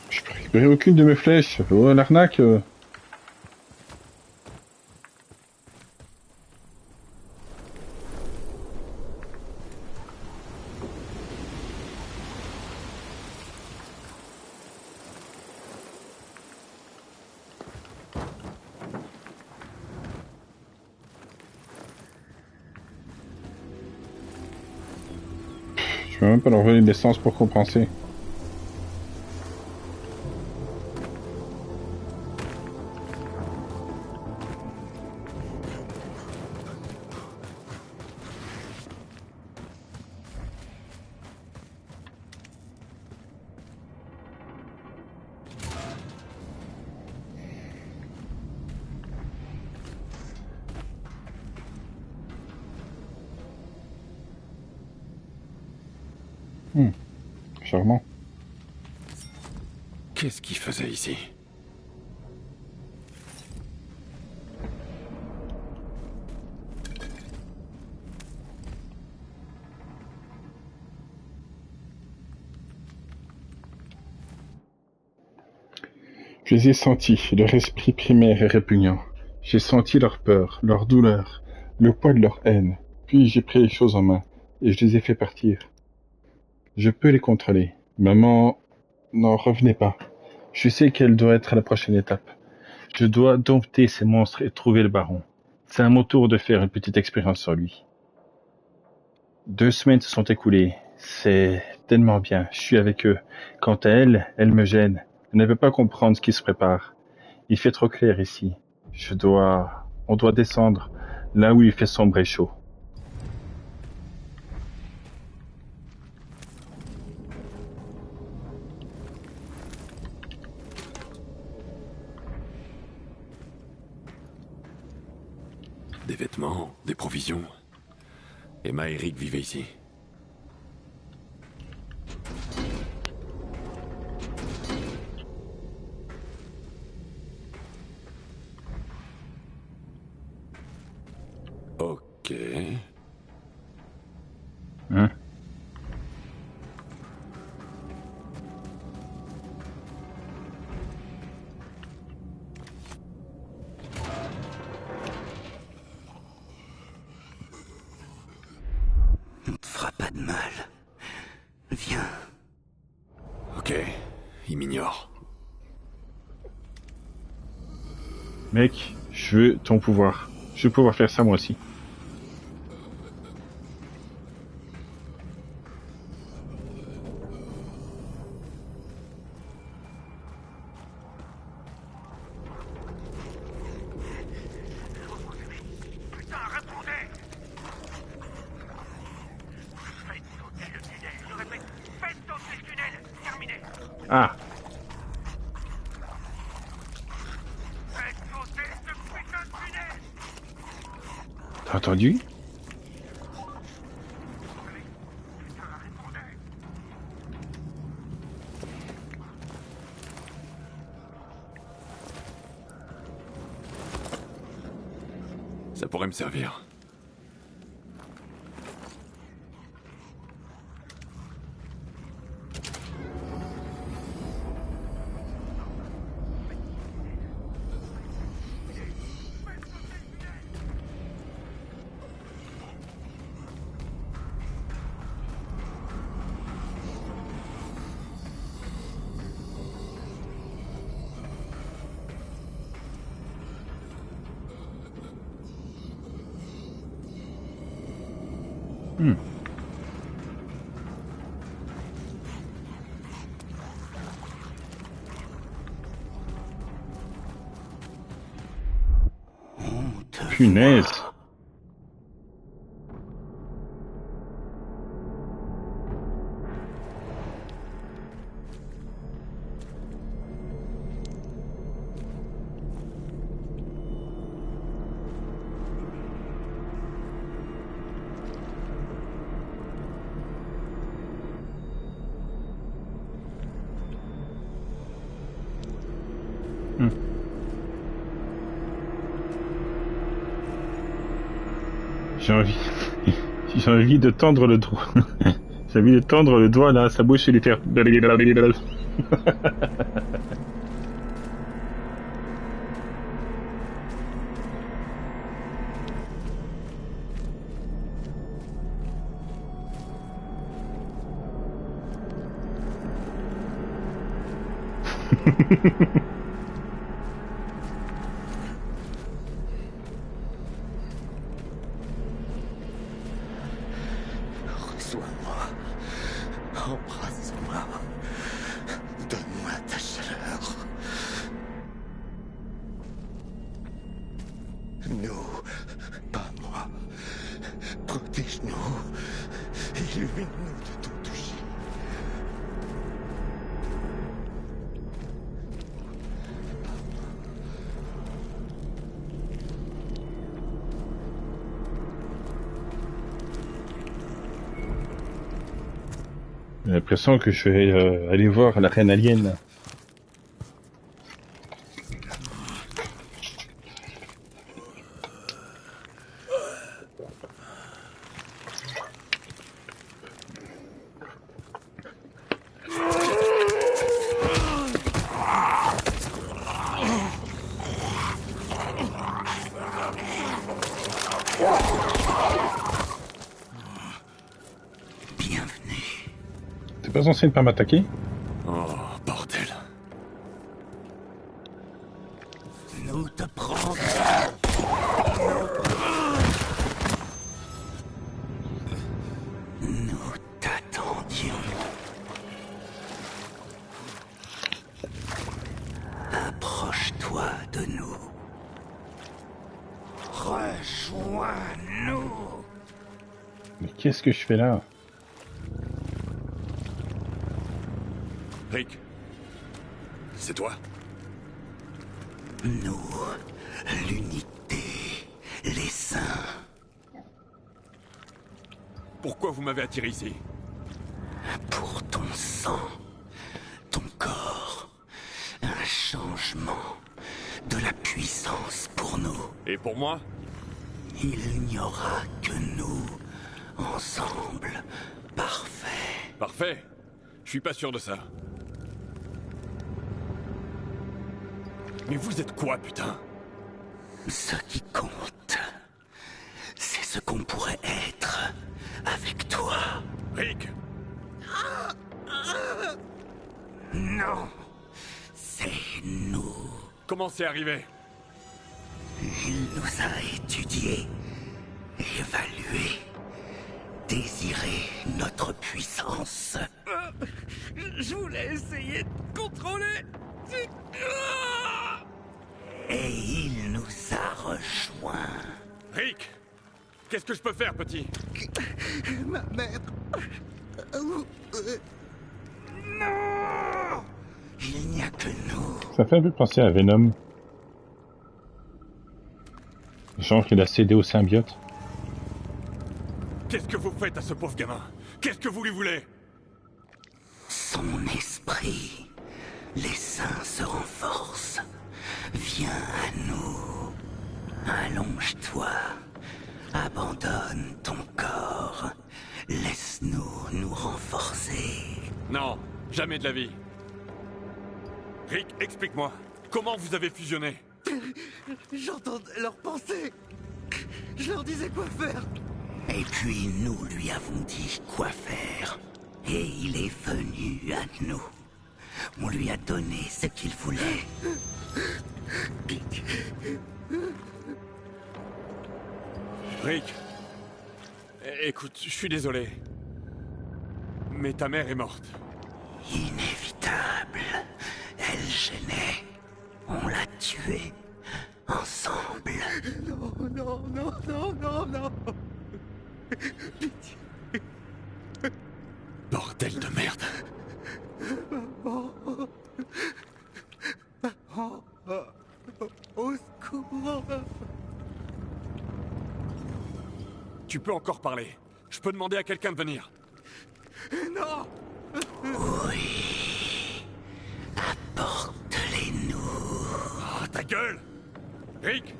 Je peux récupérer aucune de mes flèches. Oh, l'arnaque. Je vais même pas leur voler de l'essence pour compenser. Charmant. Qu'est-ce qu'il faisait ici? Je les ai sentis, leur esprit primaire est répugnant. J'ai senti leur peur, leur douleur, le poids de leur haine. Puis j'ai pris les choses en main, et je les ai fait partir. Je peux les contrôler. Maman, n'en revenez pas. Je sais quelle doit être la prochaine étape. Je dois dompter ces monstres et trouver le baron. C'est à mon tour de faire une petite expérience sur lui. 2 semaines se sont écoulées. C'est tellement bien. Je suis avec eux. Quant à elle, elle me gêne. Elle ne veut pas comprendre ce qui se prépare. Il fait trop clair ici. On doit descendre là où il fait sombre et chaud. Des vêtements, des provisions. Emma et Rick vivaient ici. Ok. Hein? On ne te fera pas de mal. Viens. Ok, il m'ignore. Mec, je veux ton pouvoir. Je veux pouvoir faire ça moi aussi. Putain, répondez! Faites sauter le tunnel, je répète, faites sauter le tunnel! Terminé! Ah, Faites sauter ce putain de tunnel! t'as entendu? Putain, répondez! Ça pourrait me servir. Punaise. J'ai envie... J'ai envie de tendre le doigt. J'ai envie de tendre le doigt là à sa bouche et lui faire... Reçois-moi, embrasse-moi, donne-moi ta chaleur. Nous, pas moi, protège-nous, illumine-nous de ton toucher. J'ai l'impression que je vais aller voir la reine alien. Bienvenue. T'es pas censé ne pas m'attaquer? Oh, bordel. Nous te prendrons. Nous t'attendions. Approche-toi de nous. Rejoins-nous. Mais qu'est-ce que je fais là? Rick, c'est toi? Nous, l'unité, les saints. Pourquoi vous m'avez attiré ici? Pour ton sang, ton corps, un changement, de la puissance pour nous. Et pour moi? Il n'y aura que nous, ensemble, parfait. Parfait. Je suis pas sûr de ça. Mais vous êtes quoi, putain? Ce qui compte, c'est ce qu'on pourrait être avec toi. Rick! Comment c'est arrivé? Il nous a étudiés, évalués, désiré notre puissance. Je voulais essayer de contrôler. Et il nous a rejoints. Rick! Qu'est-ce que je peux faire, petit? Ma mère. Non! Il n'y a que nous. Ça fait un peu penser à Venom. Genre qu'il a cédé au symbiote. Qu'est-ce que vous faites à ce pauvre gamin? Qu'est-ce que vous lui voulez? Son esprit, les saints se renforcent. Viens à nous. Allonge-toi. Abandonne ton corps. Laisse-nous nous renforcer. Non, jamais de la vie. Rick, explique-moi. Comment vous avez fusionné? J'entendais leurs pensées. Je leur disais quoi faire. Et puis nous lui avons dit quoi faire. Et il est venu à nous. On lui a donné ce qu'il voulait. Rick, écoute, je suis désolé. Mais ta mère est morte. Inévitable. Elle gênait. On l'a tuée. Ensemble. Non, non, non, non, non, non. Pitié. Bordel de merde. Maman. Maman. Au secours. Tu peux encore parler. Je peux demander à quelqu'un de venir. Non. Oui. Apporte-les-nous. Oh, ta gueule! Rick,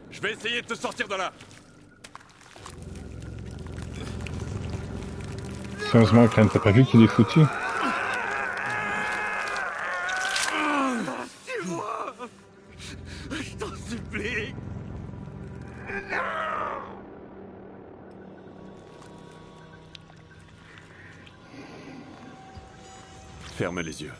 je vais essayer de te sortir de là. Sérieusement, Crane, t'as pas vu qu'il est foutu? Suis-moi. Je t'en supplie. Non. Ferme les yeux.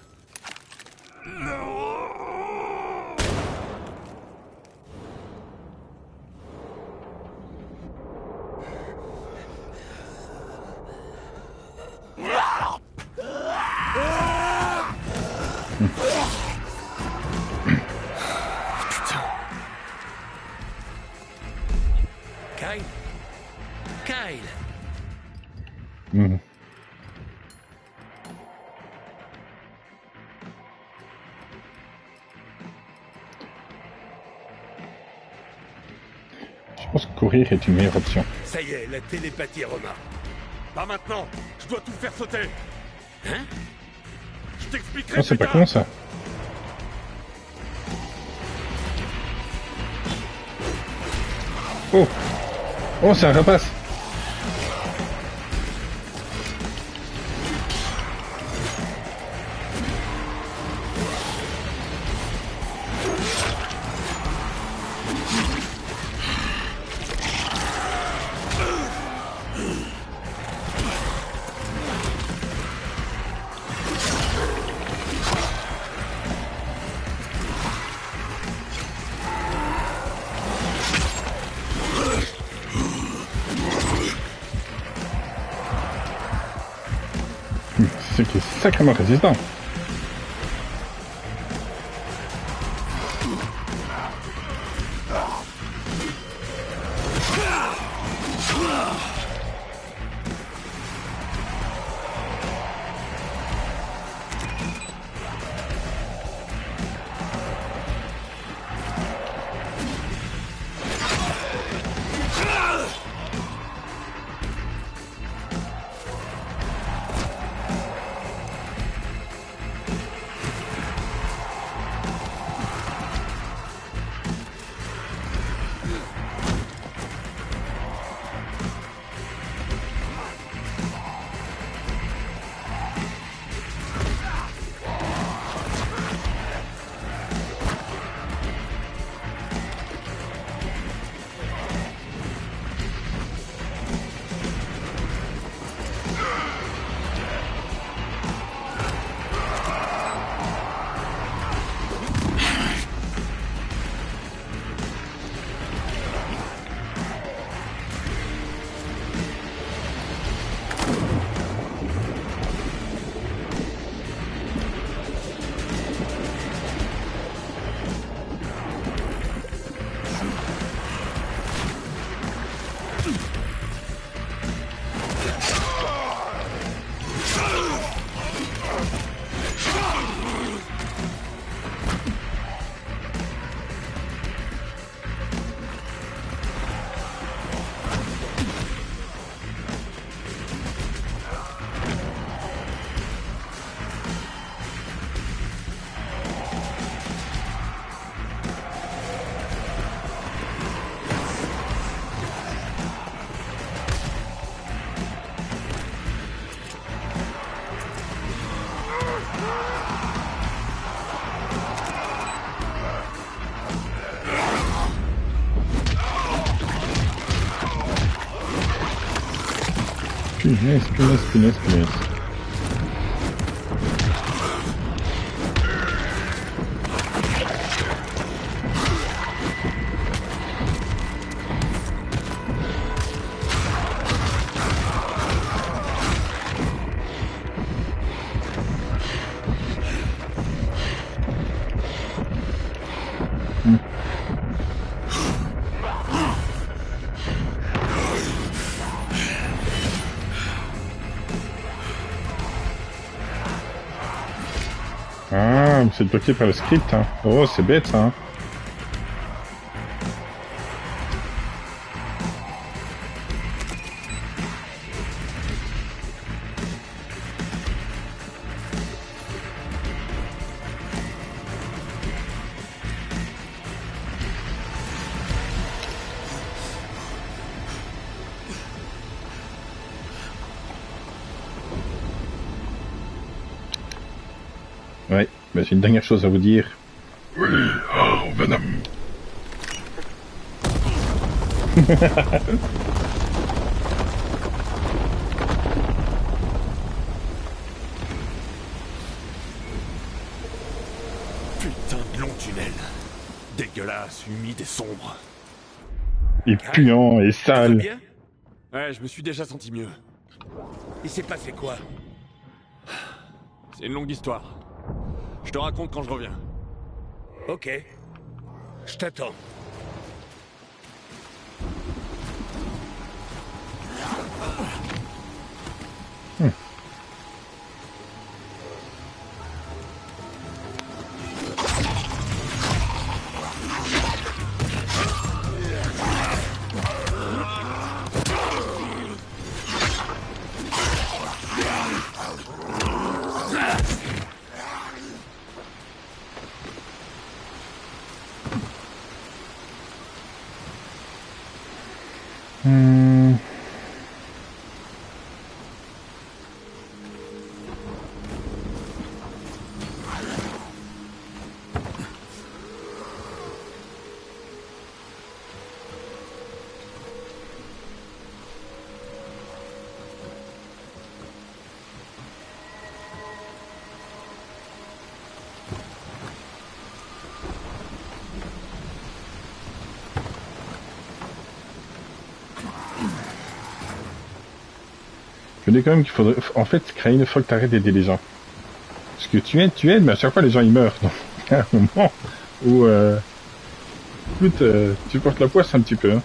Kyle? Kyle! Mhm. Je pense que courir est une meilleure option. Ça y est, la télépathie remarque. Pas maintenant. Je dois tout faire sauter. Hein? Je t'expliquerai Oh, c'est plus pas tard. con ça. Oh! Oh, c'est un rapace! C'est qui est sacrément résistant. Punaise. Ah, mais c'est bloqué par le script, hein. Oh, c'est bête, ça, hein. Ouais, bah, j'ai une dernière chose à vous dire. Oui, oh, Venom. Putain de long tunnel. Dégueulasse, humide et sombre. Et puant et Ça va sale. bien? Ouais, je me suis déjà senti mieux. Il s'est passé quoi? C'est une longue histoire. Je te raconte quand je reviens. Ok. Je t'attends. Je dis quand même qu'il faudrait... En fait, Crane, il faut que t'arrêtes d'aider les gens. Parce que tu aides, mais à chaque fois les gens ils meurent. Donc, il y a un moment où... Écoute, tu portes la poisse un petit peu. Hein.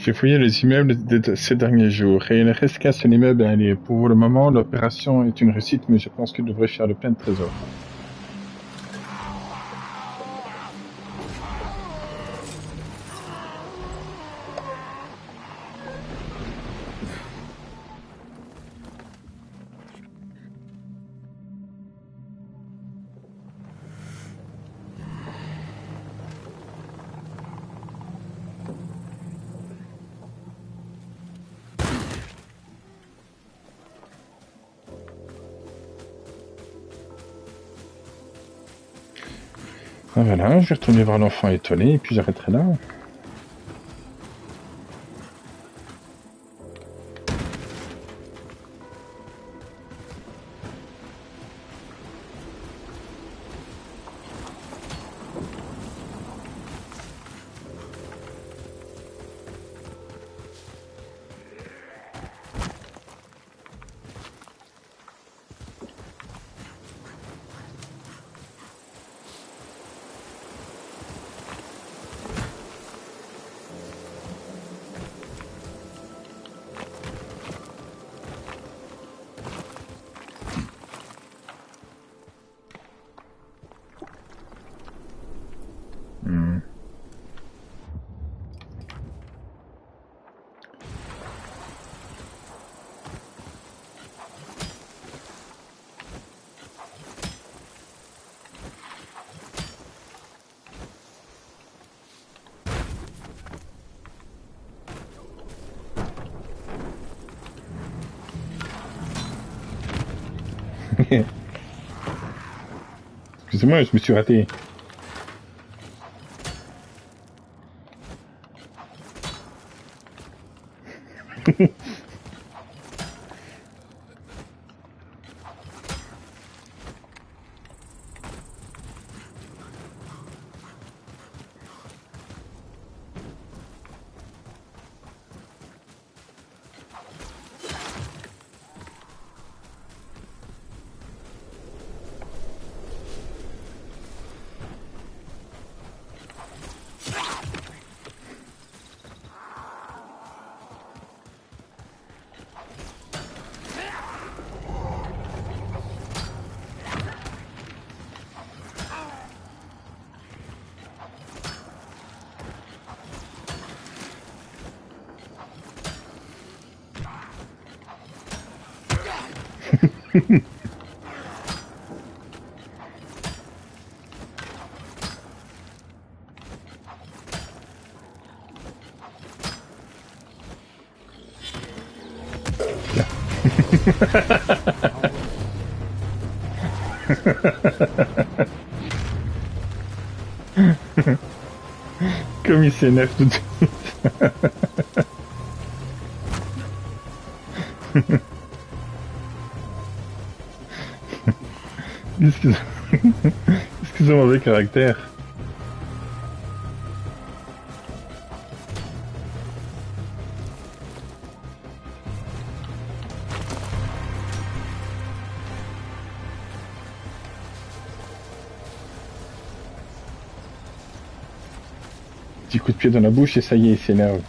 J'ai fouillé les immeubles ces derniers jours et il ne reste qu'un seul immeuble à aller. Pour le moment, l'opération est une réussite, mais je pense qu'il devrait faire le plein de trésors. Ah, voilà, je vais retourner voir l'enfant étonné et puis j'arrêterai là. Excusez-moi, je me suis raté. Comme il s'énerve tout de suite. Excusez-moi, mauvais caractère. Petit coup de pied dans la bouche et ça y est, il s'énerve.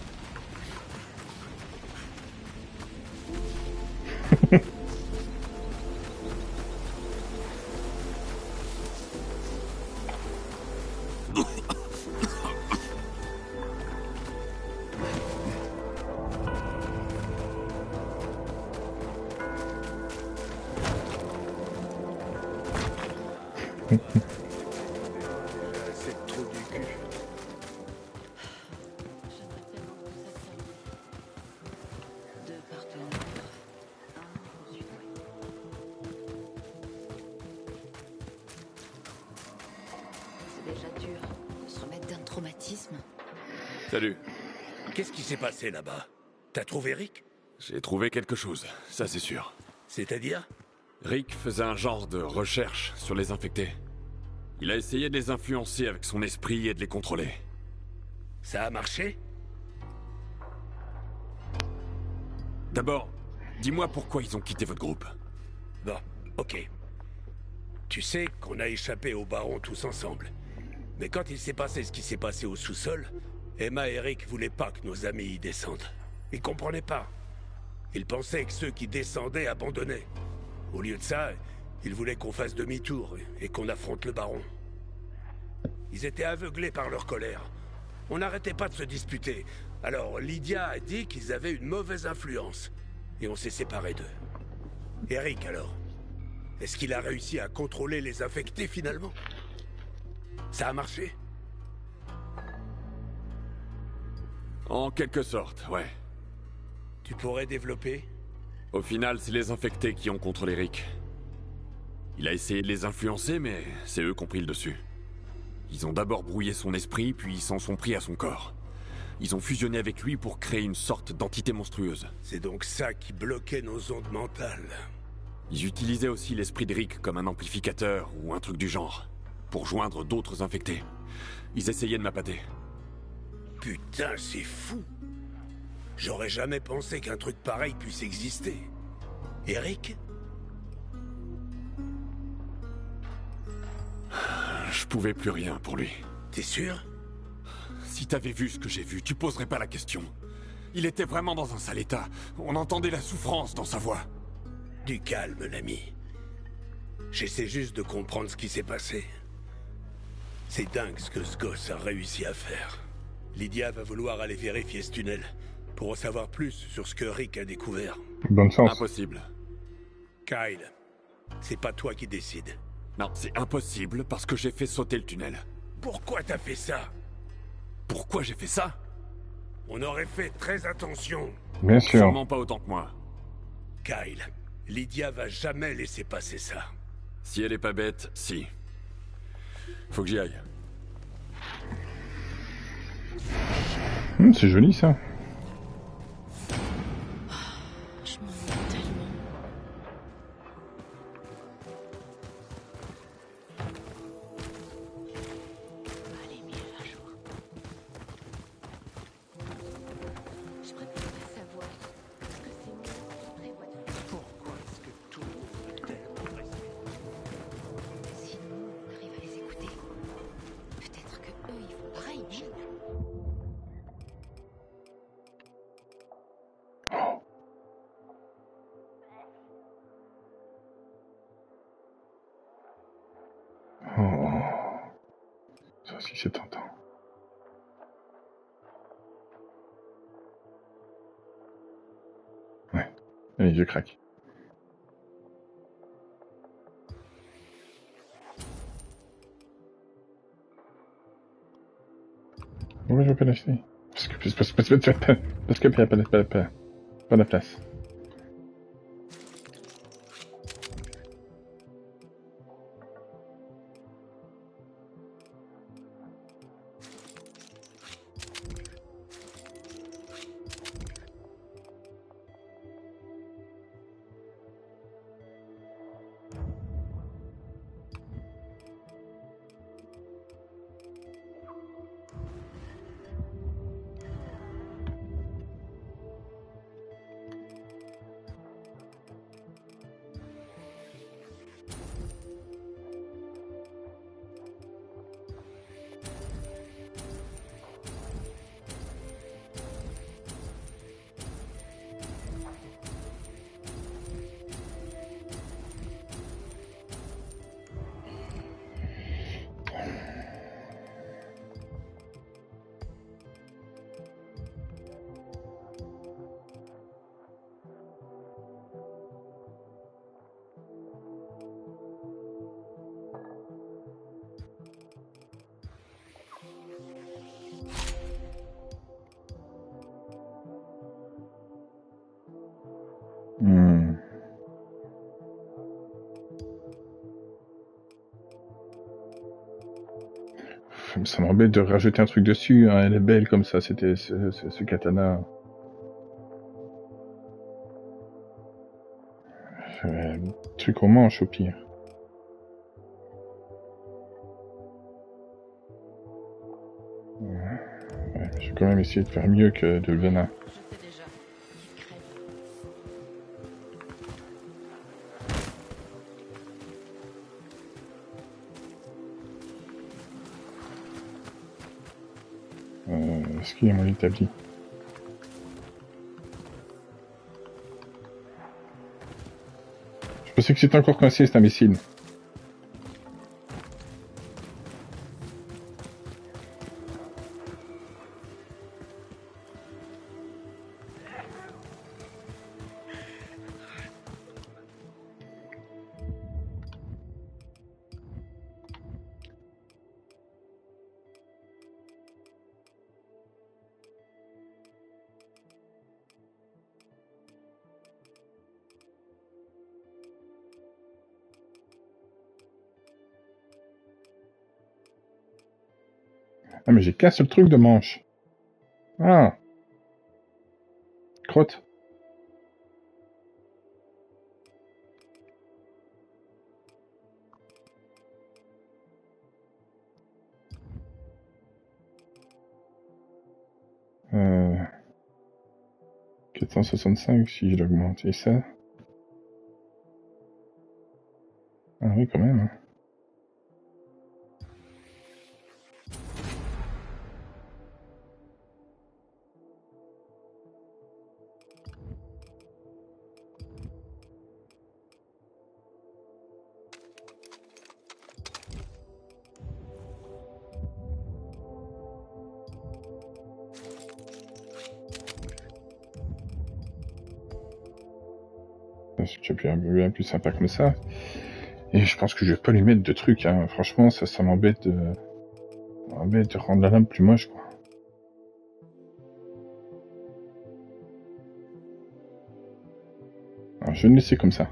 C'est trop du cul. J'aimerais tellement que ça s'arrête. Deux partenaires, un poursuivi. C'est déjà dur de se remettre d'un traumatisme. Salut. Qu'est-ce qui s'est passé là-bas? T'as trouvé Rick? J'ai trouvé quelque chose, ça c'est sûr. C'est-à-dire? Rick faisait un genre de recherche sur les infectés. Il a essayé de les influencer avec son esprit et de les contrôler. Ça a marché? D'abord, dis-moi pourquoi ils ont quitté votre groupe. Bon, ok. Tu sais qu'on a échappé au baron tous ensemble. Mais quand il s'est passé ce qui s'est passé au sous-sol, Emma et Rick voulaient pas que nos amis y descendent. Ils comprenaient pas. Ils pensaient que ceux qui descendaient abandonnaient. Au lieu de ça, ils voulaient qu'on fasse demi-tour et qu'on affronte le baron. Ils étaient aveuglés par leur colère. On n'arrêtait pas de se disputer. Alors Lydia a dit qu'ils avaient une mauvaise influence. Et on s'est séparés d'eux. Eric alors? Est-ce qu'il a réussi à contrôler les infectés finalement? Ça a marché? En quelque sorte, ouais. Tu pourrais développer? Au final, c'est les infectés qui ont contrôlé Rick. Il a essayé de les influencer, mais c'est eux qui ont pris le dessus. Ils ont d'abord brouillé son esprit, puis ils s'en sont pris à son corps. Ils ont fusionné avec lui pour créer une sorte d'entité monstrueuse. C'est donc ça qui bloquait nos ondes mentales. Ils utilisaient aussi l'esprit de Rick comme un amplificateur ou un truc du genre, pour joindre d'autres infectés. Ils essayaient de m'appâter. Putain, c'est fou! J'aurais jamais pensé qu'un truc pareil puisse exister. Eric? Je pouvais plus rien pour lui. T'es sûr? Si t'avais vu ce que j'ai vu, tu poserais pas la question. Il était vraiment dans un sale état. On entendait la souffrance dans sa voix. Du calme, l'ami. J'essaie juste de comprendre ce qui s'est passé. C'est dingue ce que ce gosse a réussi à faire. Lydia va vouloir aller vérifier ce tunnel, pour en savoir plus sur ce que Rick a découvert. Bonne chance. Impossible. Kyle, c'est pas toi qui décides. Non, c'est impossible parce que j'ai fait sauter le tunnel. Pourquoi t'as fait ça? Pourquoi j'ai fait ça? On aurait fait très attention. Bien sûr. Sûrement pas autant que moi. Kyle, Lydia va jamais laisser passer ça. Si elle est pas bête, si. Faut que j'y aille. C'est joli ça. Je m'ennuie tellement. Allez, mieux un jour. Je préfère savoir ce que c'est mieux qui prévoit de faire. Pourquoi est-ce que tout le monde veut taire le reste? Si nous, on arrive à les écouter, peut-être que eux, ils font pareil, Mine. Oh. Ça aussi c'est tentant. Ouais. Allez, je craque. Pourquoi je veux pas l'acheter? Parce que il n'y a pas la place. Ça m'embête de rajouter un truc dessus, hein. Elle est belle comme ça, c'était ce katana. Truc au manche au pire. Ouais, je vais quand même essayer de faire mieux que de le venin. Je sais déjà. Il crève. Est-ce qu'il y a mon établi? Je pensais que c'était encore coincé cet imbécile. Ah mais j'ai qu'un seul truc de manche. Ah. Crotte. Euh... 465 si je l'augmente. Et ça? Ah oui quand même. Hein. C'est bien plus sympa comme ça. Et je pense que je vais pas lui mettre de trucs, hein. Franchement, ça m'embête de rendre la lampe plus moche, quoi. Alors, je vais le laisser comme ça.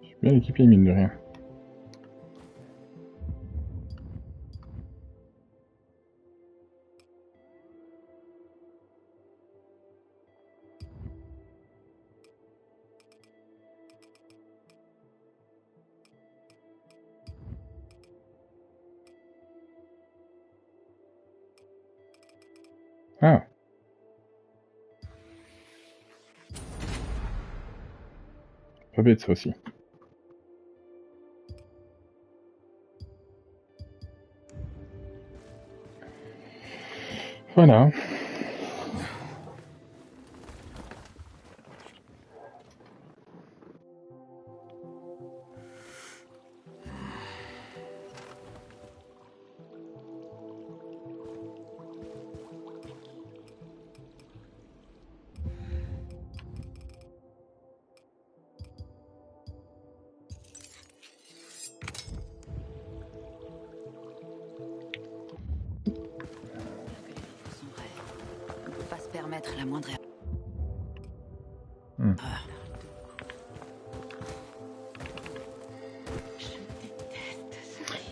Je suis bien équipé, mine de rien. Ah. Pas bête ça aussi. Voilà. On peut pas se permettre la moindre erreur.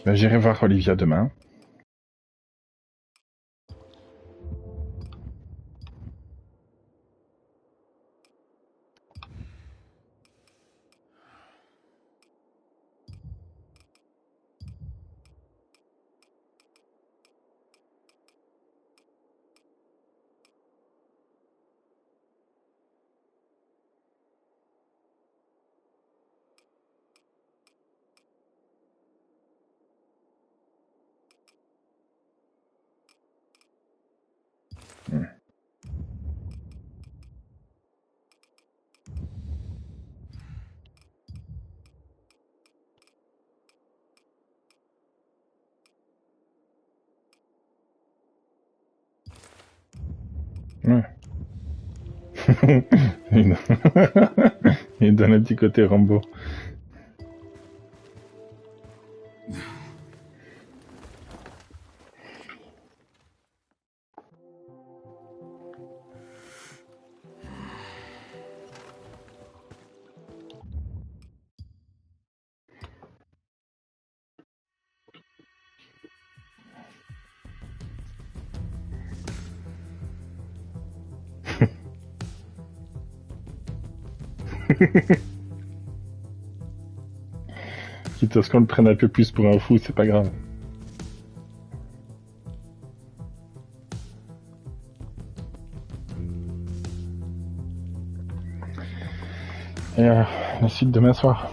Ben, j'irai voir Olivia demain. Ouais. Il donne un petit côté Rambo. Quitte à ce qu'on le prenne un peu plus pour un fou, c'est pas grave. Et la suite demain soir.